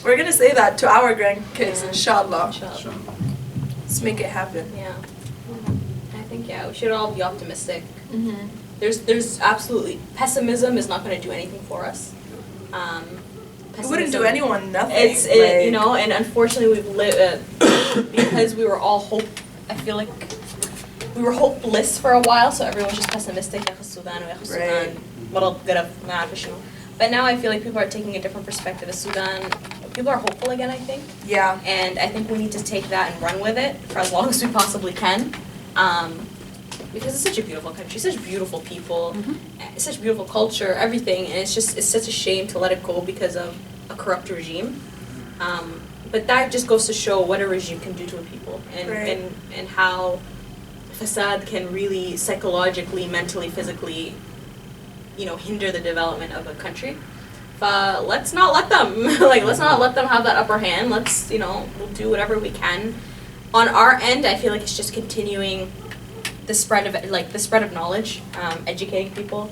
we're gonna say that to our grandkids, inshallah. Let's make it happen. Yeah, I think we should all be optimistic. There's absolutely pessimism is not going to do anything for us. It wouldn't do anyone nothing. You know, and unfortunately we've lived because we were all I feel like we were hopeless for a while, so everyone's just pessimistic. But now I feel like people are taking a different perspective of Sudan. People are hopeful again, I think. Yeah. And I think we need to take that and run with it for as long as we possibly can. Because it's such a beautiful country, such beautiful people, such beautiful culture, everything, and it's such a shame to let it go because of a corrupt regime. But that just goes to show what a regime can do to a people, and how facade can really psychologically, mentally, physically, you know, hinder the development of a country. Let's not let them let's not let them have that upper hand. Let's, you know, we'll do whatever we can. On our end, I feel like it's just continuing the spread of knowledge, educating people.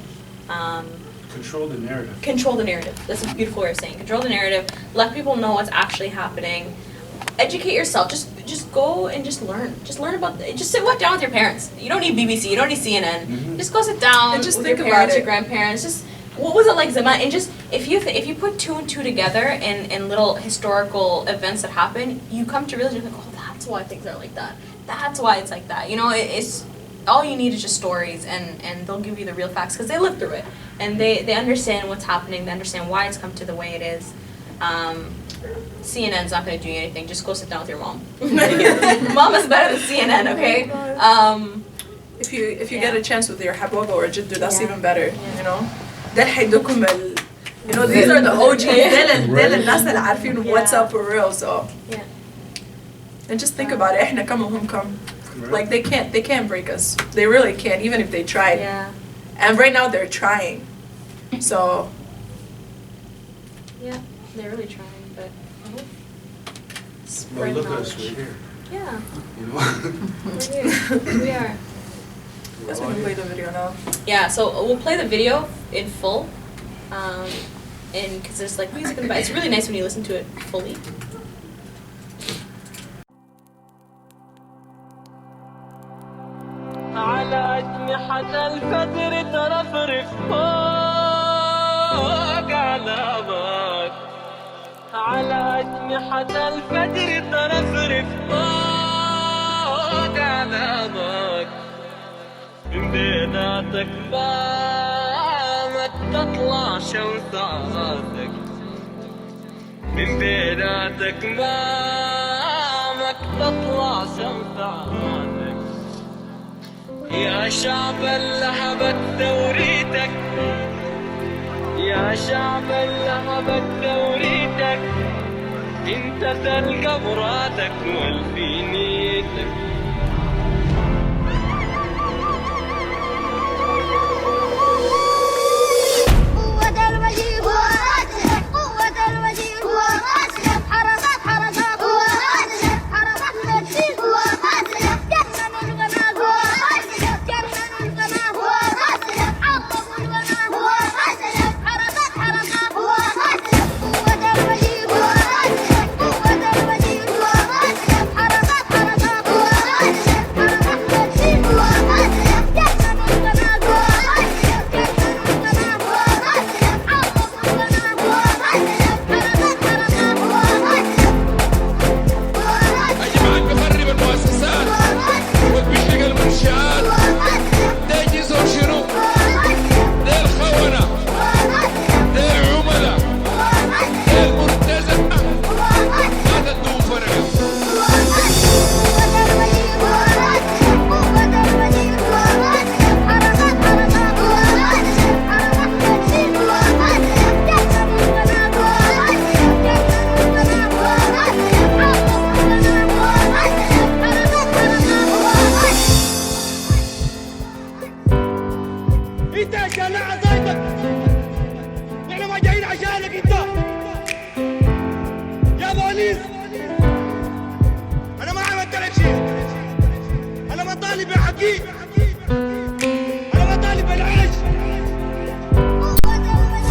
Control the narrative. Control the narrative. That's a beautiful way of saying. Control the narrative. Let people know what's actually happening. Educate yourself. Just go and just learn. Just learn about. Just sit down with your parents. You don't need BBC. You don't need CNN. Just go sit down and just with think your parents, about your grandparents. Just what was it like Zaman? And just if you put two and two together in little historical events that happen, you come to realize, you're like, oh, that's why things are like that. That's why it's like that. You know, it's. All you need is just stories, and they'll give you the real facts because they lived through it, and they understand what's happening. They understand why it's come to the way it is. CNN's not going to do anything. Just go sit down with your mom. Mom is better than CNN, okay? If you get a chance with your حبوبة or جدو, that's even better, you know. ده حيدوكم you know, these are the OGs. ديل الناس اللي عارفين what's up for real, so. Yeah. And just think about it. إحنا كم وهم كم. Like they can't break us. They really can't, even if they tried. Yeah. And right now they're trying. So. Yeah, they're really trying, but. Well, look at us, we're here. Yeah. You know? We're here. We are. Guess we can play the video now. Yeah, so we'll play the video in full. And because there's like music in the back. It's really nice when you listen to it fully. على أجنحة الفجر ترفرف فوق أعنابك على أجنحة الفجر ترفرف فوق أعنابك من بيناتك بامك تطلع شمساتك من بيناتك بامك تطلع شمساتك يا شعب اللهبت ثوريتك يا شعب اللهبت ثوريتك انت تلقى مرادك والفينيتك قوة الوجيه هو أسلم قوة الوجيه هو أسلم حركات هو أسلم حركات الوجيه هو أسلم جنن الغنى هو أسلم جنن الغنى هو أسلم عظم الغنى هو أسلم حركات هو أسلم قوة الوجيه هو أسلم قوة الوجيه هو أسلم حركات هو أسلم حركات الوجيه هو أسلم جنن الغنى هو أسلم جنن الغنى هو أسلم عظم الغنى هو أسلم حركات هو أسلم أجمعك بخرب المؤسسات وبشق المنشآت ده جزء شنو؟ ده الخونة ده العملاء ده المرتزقة ما تدوم فرقة انت يا شناعة زيتك احنا ما جايين عشانك انت يا بوليس انا ما عملت لك شيء انا ما طالب بحقي انا ما طالب بالعيش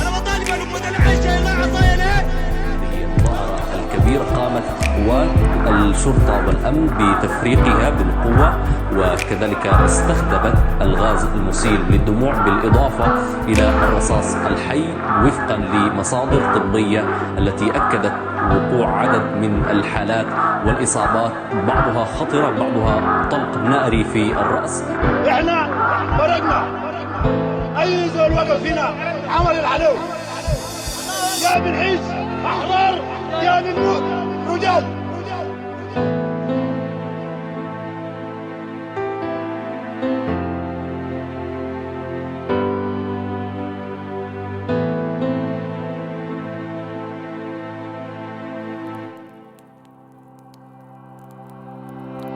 انا ما طالب بلقمة العيش يا عصايا ليه المظاهرة الكبيرة قامت قوات الشرطة والأمن بتفريقها بالقوة وكذلك استخدمت الغاز المسيل للدموع بالإضافة إلى الرصاص الحي وفقا لمصادر طبية التي أكدت وقوع عدد من الحالات والإصابات بعضها خطرة بعضها طلق ناري في الرأس. احنا فرقنا اي زول وقف هنا عمل العلو يا بنعيش احرار يا بنموت رجال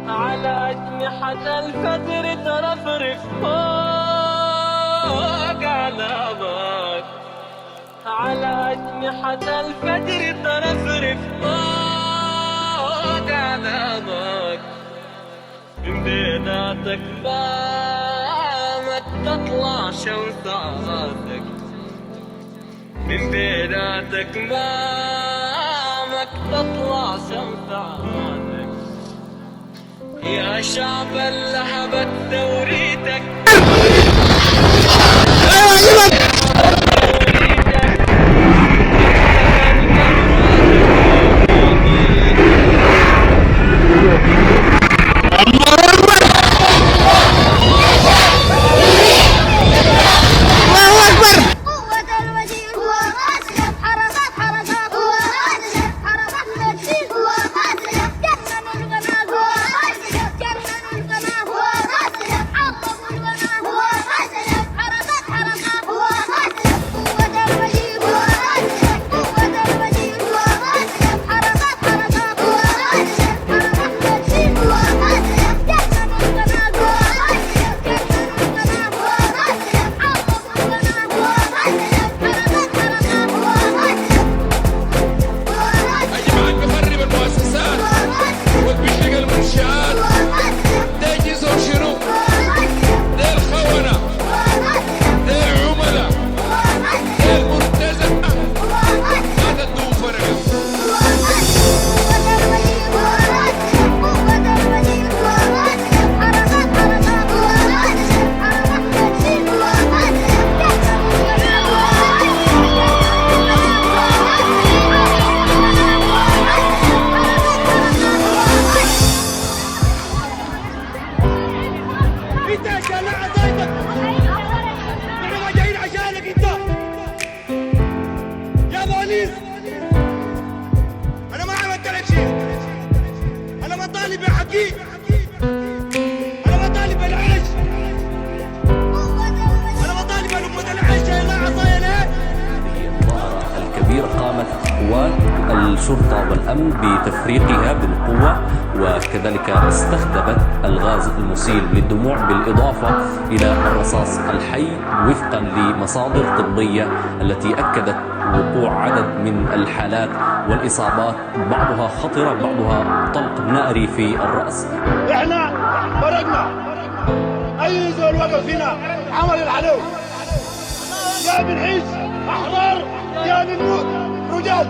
على أجنحة الفجر ترفرف فوق أعنابك على أجنحة الفجر ترفرف فوق أعنابك من بيناتك بامك تطلع شمساتك من بيناتك بامك تطلع شمساتك يا شعب اللهبت ثوريتك قوة الوجيه هو أسلم حركات هو بحكي أنا بطالب العيش أنا بطالب لقمة العيش يا عصايا ليه الكبيرة قامت قوات الشرطة والأمن بتفريقها بالقوة، وكذلك استخدمت الغاز المسيل للدموع بالإضافة إلى الرصاص الحي وفقا لمصادر طبية التي أكدت وقوع عدد من الحالات والإصابات، بعضها خطرة بعضها طلق ناري في الرأس. إحنا فرقنا أي زول وقف هنا عمل العدو، يا بنعيش أحرار يا بنموت رجال.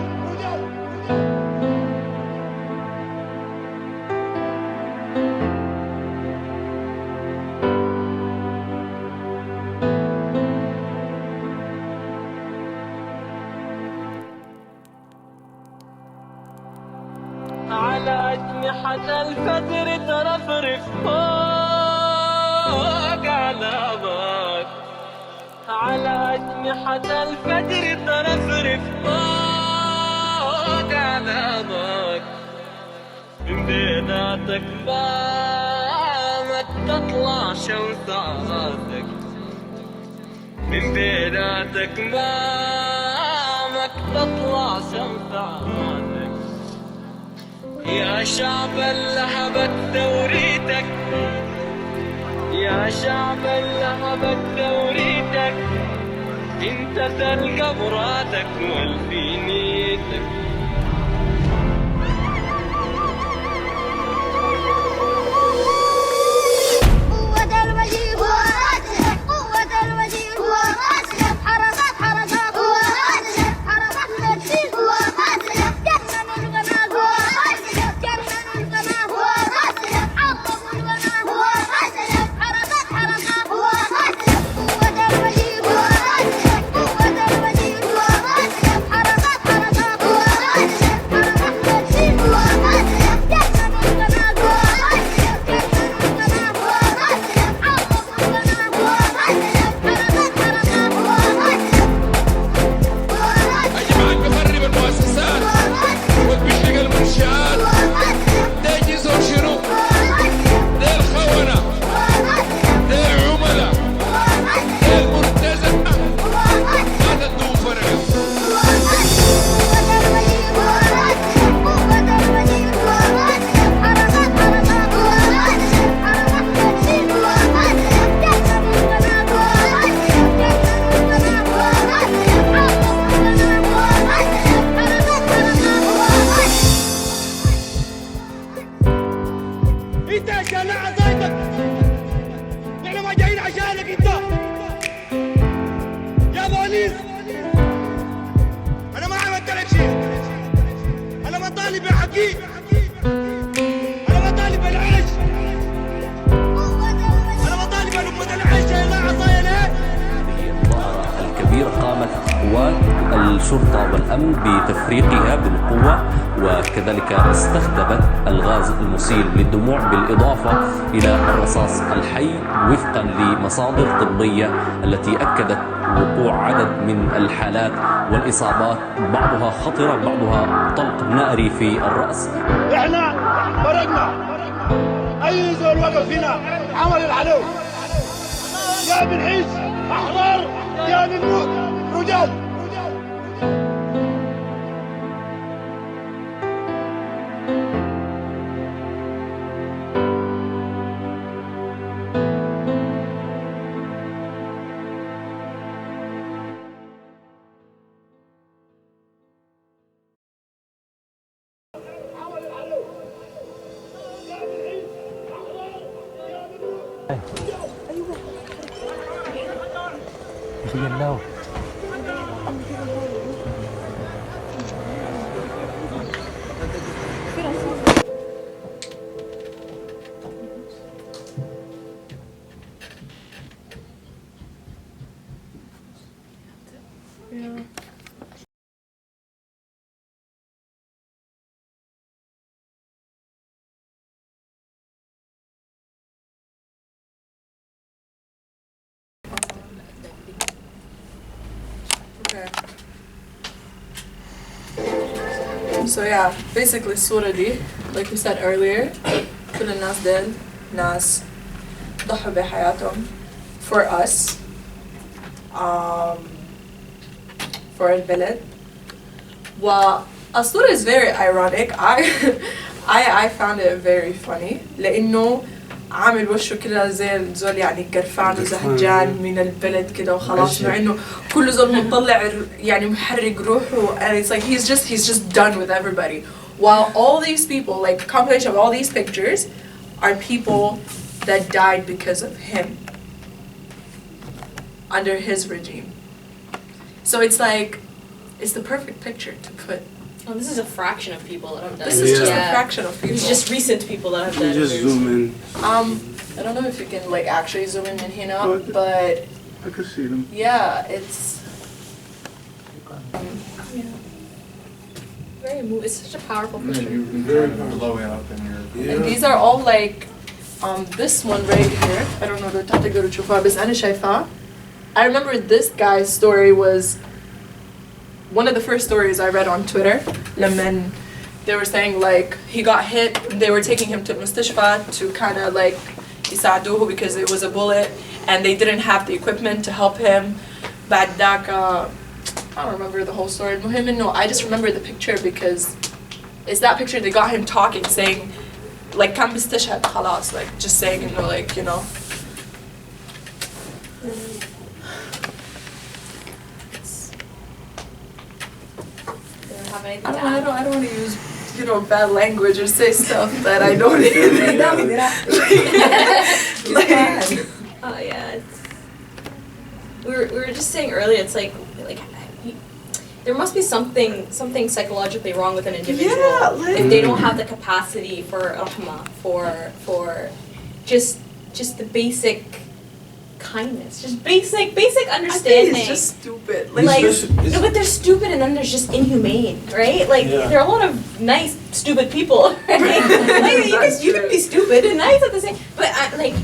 على أجنحة الفجر ترفرف فوق علامات، على أجنحة الفجر ترفرف فوق علامات، من بيناتك بامك تطلع شمس عراتك، من بيناتك بامك تطلع شمس عراتك، يا شعب اللهبت ثوريتك، يا شعب اللهبت ثوريتك، انت تلقى مراتك والفينيتك. قوة البشير هو أسلم، قوة البشير هو أسلم، حركات حركات هو أسلم، حركات البشير هو أسلم، جنن القناة هو أسلم، جنن القناة هو أسلم، عظم القناة هو أسلم، حركات حركات هو أسلم، قوة البشير هو أسلم، قوة البشير هو أسلم، حركات حركات هو أسلم، حركات البشير هو أسلم، جنن القناة هو أسلم، جنن القناة هو أسلم، عظم القناة هو أسلم، حركات حركات هو أسلم. أجمعك بخرب المؤسسات وتبشق المنشآت، ده جزء شنو؟ ده الخونة، ده العملاء، ده المرتزقة، ما تدوم فرقة. انت عشان عصايتك، احنا ما جايين عشانك انت يا بوليس. انا ما عملت لك شيء، انا بطالب بحقي، انا بطالب بالعيش، انا بطالب لقمة العيش يا عصايا ليه. الكبيرة قامت قوات الشرطة والأمن بتفريقها بالقوة، وكذلك استخدمت الغاز المسيل للدموع بالإضافة إلى الرصاص الحي وفقا لمصادر طبية التي أكدت وقوع عدد من الحالات والإصابات، بعضها خطرة بعضها طلق ناري في الرأس. احنا فرقنا اي زول وقف هنا عمل العدو، يا بنعيش احرار يا بنموت رجال. No. So yeah, basically الصورة دي, like we said earlier, كل الناس ديل ناس ضحوا بحياتهم for us for البلد. والصورة is very ironic. I found it very funny لأنه عامل وشه كده زي الزول يعني قرفان وزهجان من البلد كده وخلاص مع إنه كل زول مطلع يعني محرق روحه and it's like he's just done with everybody. While all these people, like a compilation of all these pictures, are people that died because of him under his regime. So it's like, it's the perfect picture to put. Oh, this is a fraction of people that have done This is just a fraction of people. It's just recent people that have done Just zoom in. I don't know if you can like actually zoom in here, but I can see them. yeah, it's. Very moving. It's such a powerful picture. Very low up in your. And these are all like, this one right here. I don't know if you can تشوفها بس أنا شايفاه. I remember this guy's story was one of the first stories I read on Twitter. Lemon, they were saying like he got hit. They were taking him to mustashfa to kind of like يساعدوه because it was a bullet, and they didn't have the equipment to help him. بعد ذاك I don't remember the whole story. No, I just remember the picture because it's that picture they got him talking, saying like كان بيستشهد خلاص, like just saying, you know, like, you know. I don't want to use, you know, bad language or say stuff that I don't even Oh yeah. We were just saying earlier. It's like there must be something psychologically wrong with an individual if they don't have the capacity for rahma, for just the basic kindness, just basic understanding. I think it's just stupid. No, but they're stupid and then there's just inhumane, right? Like there are a lot of nice stupid people, right? Like, you can be stupid and nice at the same. But like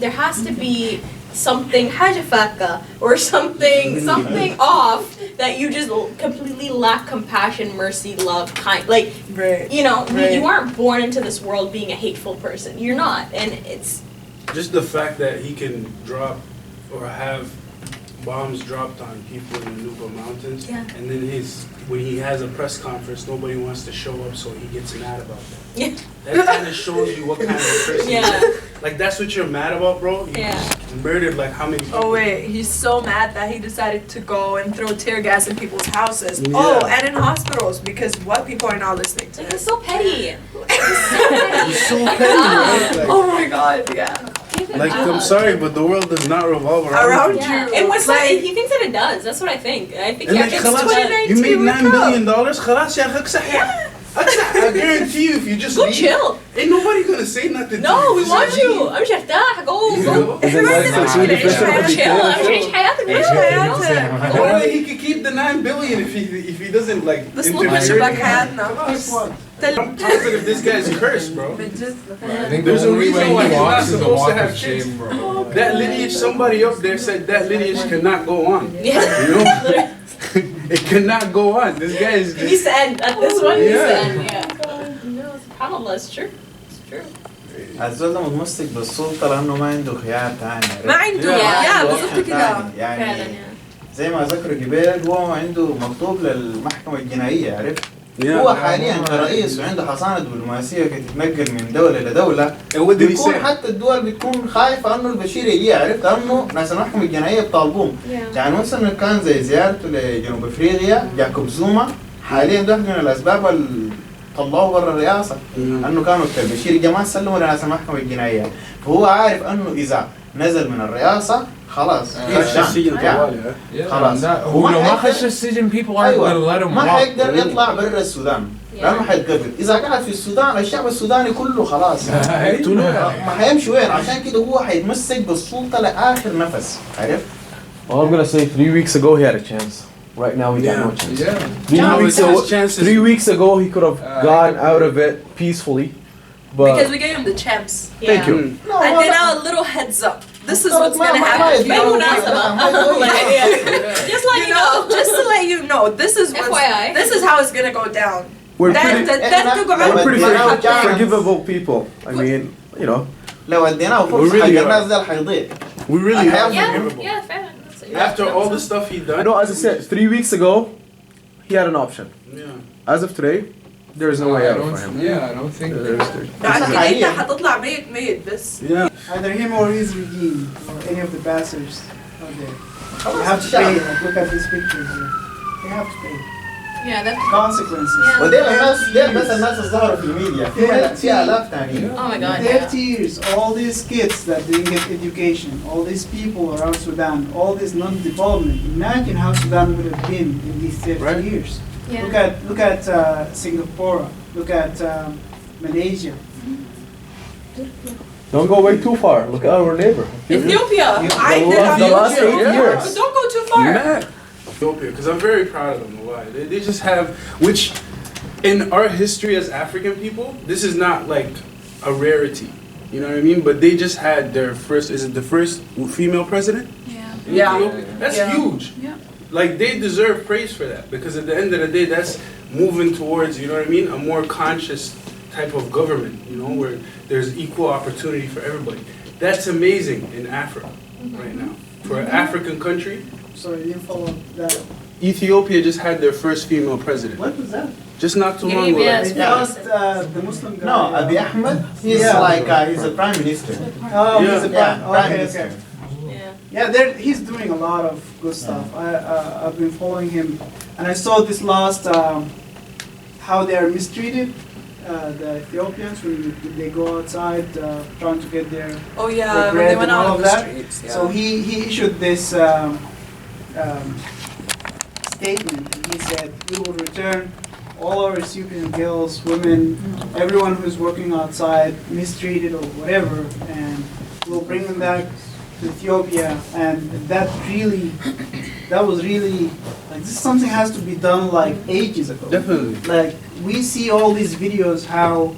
there has to be something حاجة فاكة or something off that you just completely lack compassion, mercy, love, kind. Like you know, you aren't born into this world being a hateful person. You're not, and it's. Just the fact that he can drop or have bombs dropped on people in the Nuba Mountains, and then when he has a press conference, nobody wants to show up, so he gets mad about that. Yeah. That kind of shows you what kind of person he is. Like, that's what you're mad about, bro? He murdered, like, how many people? Oh, wait. He's so mad that he decided to go and throw tear gas in people's houses. Yeah. Oh, and in hospitals, because what? People are not listening to. He's so petty. He's so petty, right? Like, oh, my God, yeah. Like, I'm sorry, but the world does not revolve around you. And what's like, he thinks that it does. That's what I think. I think And like, خلاص, you made $9 billion. خلاص يا أخي اكسح. I guarantee you, if you just go chill. Ain't nobody gonna say nothing. No, we want you. I'm مرتاح. Go. Or he could keep the $9 billion if he doesn't like interfere. I'm positive this guy's cursed, bro. I think There's a reason why he's not walks is the supposed to walk have of kids. shame, bro. That lineage, somebody up there said that lineage cannot go on. Yeah. You know? It cannot go on. This guy is. He needs to end at this one. He needs to Yeah. end. Yeah. No, subhanallah, it's true. It's true. الزول ده متمسك بالسلطة لأنه ما عنده خيار تاني. ما عنده بالضبط كده. يعني زي ما ذكروا قبل هو عنده مكتوب للمحكمة الجنائية عرفت؟ هو حاليا كرئيس وعنده حصانة دبلوماسية تتنقل من دولة لدولة. بيكون حتى الدول بتكون خايفة إنه البشير يجي عرفت؟ لأنه ناس المحكمة الجنائية بيطالبوهم. يعني مثلا كان زي زيارته لجنوب أفريقيا جاكوب زوما حاليا ده من الأسباب اللي طلعوه برا الرئاسة انه كانوا البشير الجماعة سلموا لناس المحكمة الجنائية فهو عارف انه اذا نزل من الرئاسة خلاص خش السجن طوالي خلاص ولو ما خش السجن people aren't going to let him ما حيقدر يطلع برا السودان لانه حيتقبض اذا قعد في السودان الشعب السوداني كله خلاص ما حيمشي وين عشان كده هو حيتمسك بالسلطة لاخر نفس عارف All I'm gonna say 3 weeks ago he had a chance. Right now he got no chance. 3 weeks ago he could have gone out of it peacefully, but because we gave him the chance. Thank you. And then now a little heads up. This is what's gonna happen. Just let you know. Just to let you know. This is how it's gonna go down. we're pretty forgivable people. I mean, you know. لو اديناه فرصة حق الناس ده حيضيع. We really have Yeah, forgivable. yeah, fair. After all the stuff he done. No, as I said, 3 weeks ago, he had an option. Yeah. As of today, there is no way out for him. Yeah, I don't think. انت حتطلع ميت بس. Yeah. Either him or his regime or any of the bastards out there. You have to pay. Like, look at this picture here. They have to pay. Yeah, that's consequences. وديل الناس ديل بس الناس اللي ظهروا في الميديا في آلاف تانيين. Oh my God. 30 years, all these kids that didn't get education, all these people around Sudan, all this non-development. Imagine how Sudan would have been in these 30 years. Yeah. Look at Singapore. Look at Malaysia. Don't go way too far. Look at our neighbor. Ethiopia. The last 8 years. Don't go too far. Ethiopia, because I'm very proud of them. Why? They just have, which in our history as African people, this is not like a rarity. You know what I mean? But they just had their first, is it the first female president? Yeah. In Ethiopia? That's huge. Yeah. Like they deserve praise for that because at the end of the day, that's moving towards, you know what I mean, a more conscious type of government, you know, where there's equal opportunity for everybody. That's amazing in Africa right now. For an African country. Sorry, you didn't follow that. Ethiopia just had their first female president. What was that? Just not too long ago. They lost the Muslim guy. No, Abiy Ahmed, he's like, he's a prime minister. Oh, he's a prime prime minister. minister. Yeah, he's doing a lot of good stuff. I've been following him, and I saw this last how they are mistreated, the Ethiopians when they go outside trying to get their Oh yeah, their when bread they went and all out of on the that. streets. Yeah. So he issued this statement. He said we will return all our Ethiopian girls, women, everyone who's working outside, mistreated or whatever, and we'll bring them back to Ethiopia. And that was really, like, this something has to be done like ages ago. Definitely. Like, we see all these videos how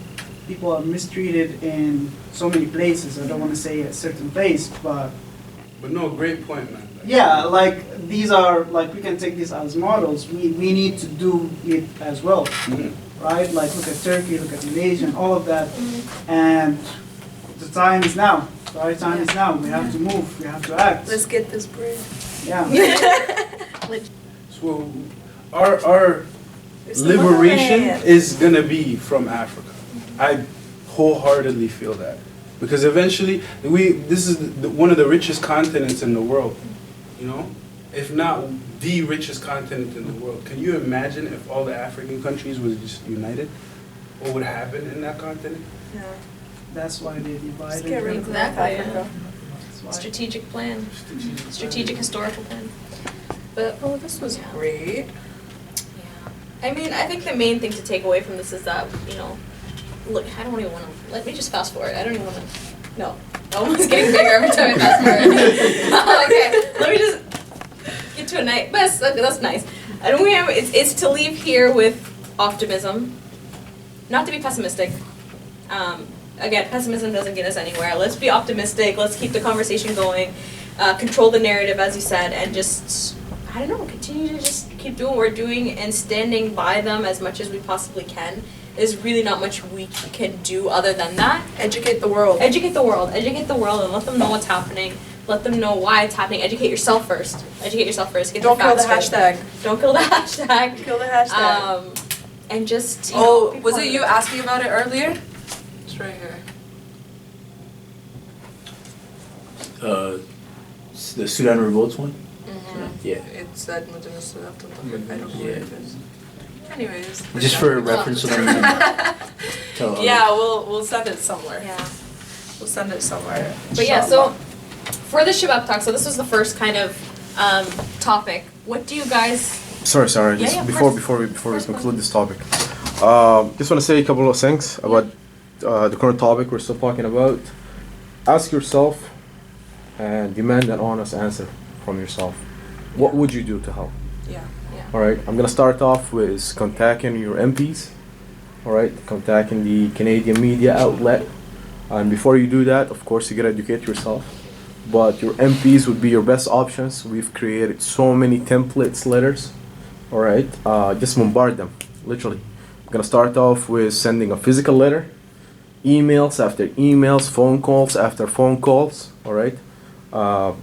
people are mistreated in so many places. I don't want to say a certain place, but no, great point, man. yeah, like these are, like, we can take these as models. We need to do it as well, right? Like, look at Turkey, look at Malaysia, and all of that. And the time is now. The right time is now. We have to move. We have to act. Let's get this bread. Yeah. So our liberation is gonna be from Africa. I wholeheartedly feel that. Because eventually, this is one of the richest continents in the world, you know? If not the richest continent in the world. Can you imagine if all the African countries was just united? What would happen in that continent? Yeah. That's why they divided. Exactly. Strategic plan. Strategic historical plan. But this was great. I mean, I think the main thing to take away from this is that, you know, look, I don't even want to, let me just fast forward. I don't even want to, no. Almost getting bigger every time I fast forward. Okay, let me just get to a night. That's nice. I don't think it's to leave here with optimism, not to be pessimistic. Again, pessimism doesn't get us anywhere. Let's be optimistic. Let's keep the conversation going. Control the narrative, as you said, and just, I don't know, continue to just keep doing what we're doing and standing by them as much as we possibly can. There's really not much we can do other than that. Educate the world. Educate the world. Educate the world and let them know what's happening. Let them know why it's happening. Educate yourself first. Educate yourself first. Get Don't the kill the facts hashtag. first. Don't kill the hashtag. Kill the hashtag. And just, you oh, know, was it you asking about it earlier? It's right here. The Sudan revolts one? Yeah. It said Madinah Sudan. I don't know what it is. Anyways. Just for reference. Yeah, we'll send it somewhere. Yeah. We'll send it somewhere. But yeah, so for the Shabab Talk, so this was the first kind of topic. What do you guys... Sorry. Yeah, Just yeah, before we conclude this topic, just want to say a couple of things about the current topic we're still talking about. Ask yourself and demand an honest answer from yourself. What would you do to help? Yeah. All right. I'm gonna start off with contacting your MPs. All right. Contacting the Canadian media outlet, and before you do that, of course, you gotta educate yourself. But your MPs would be your best options. We've created so many templates, letters. All right. Just bombard them, literally. I'm gonna start off with sending a physical letter, emails after emails, phone calls after phone calls. All right,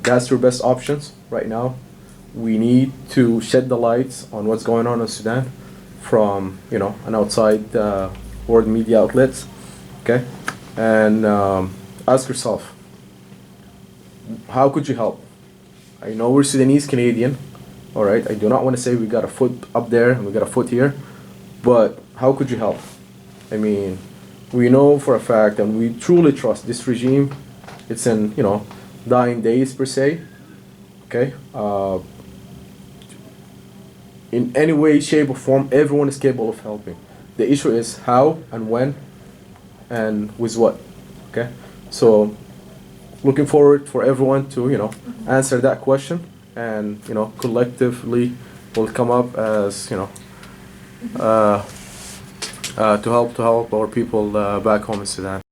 that's your best options right now. We need to shed the lights on what's going on in Sudan from an outside world media outlets. Okay, and ask yourself, how could you help? I know we're Sudanese Canadian. All right, I do not want to say we got a foot up there and we got a foot here, but how could you help? I mean, we know for a fact and we truly trust this regime. It's in dying days per se. Okay, in any way, shape, or form, everyone is capable of helping. The issue is how and when and with what. Okay, so looking forward for everyone to answer that question, and collectively we'll come up as to help our people back home in Sudan.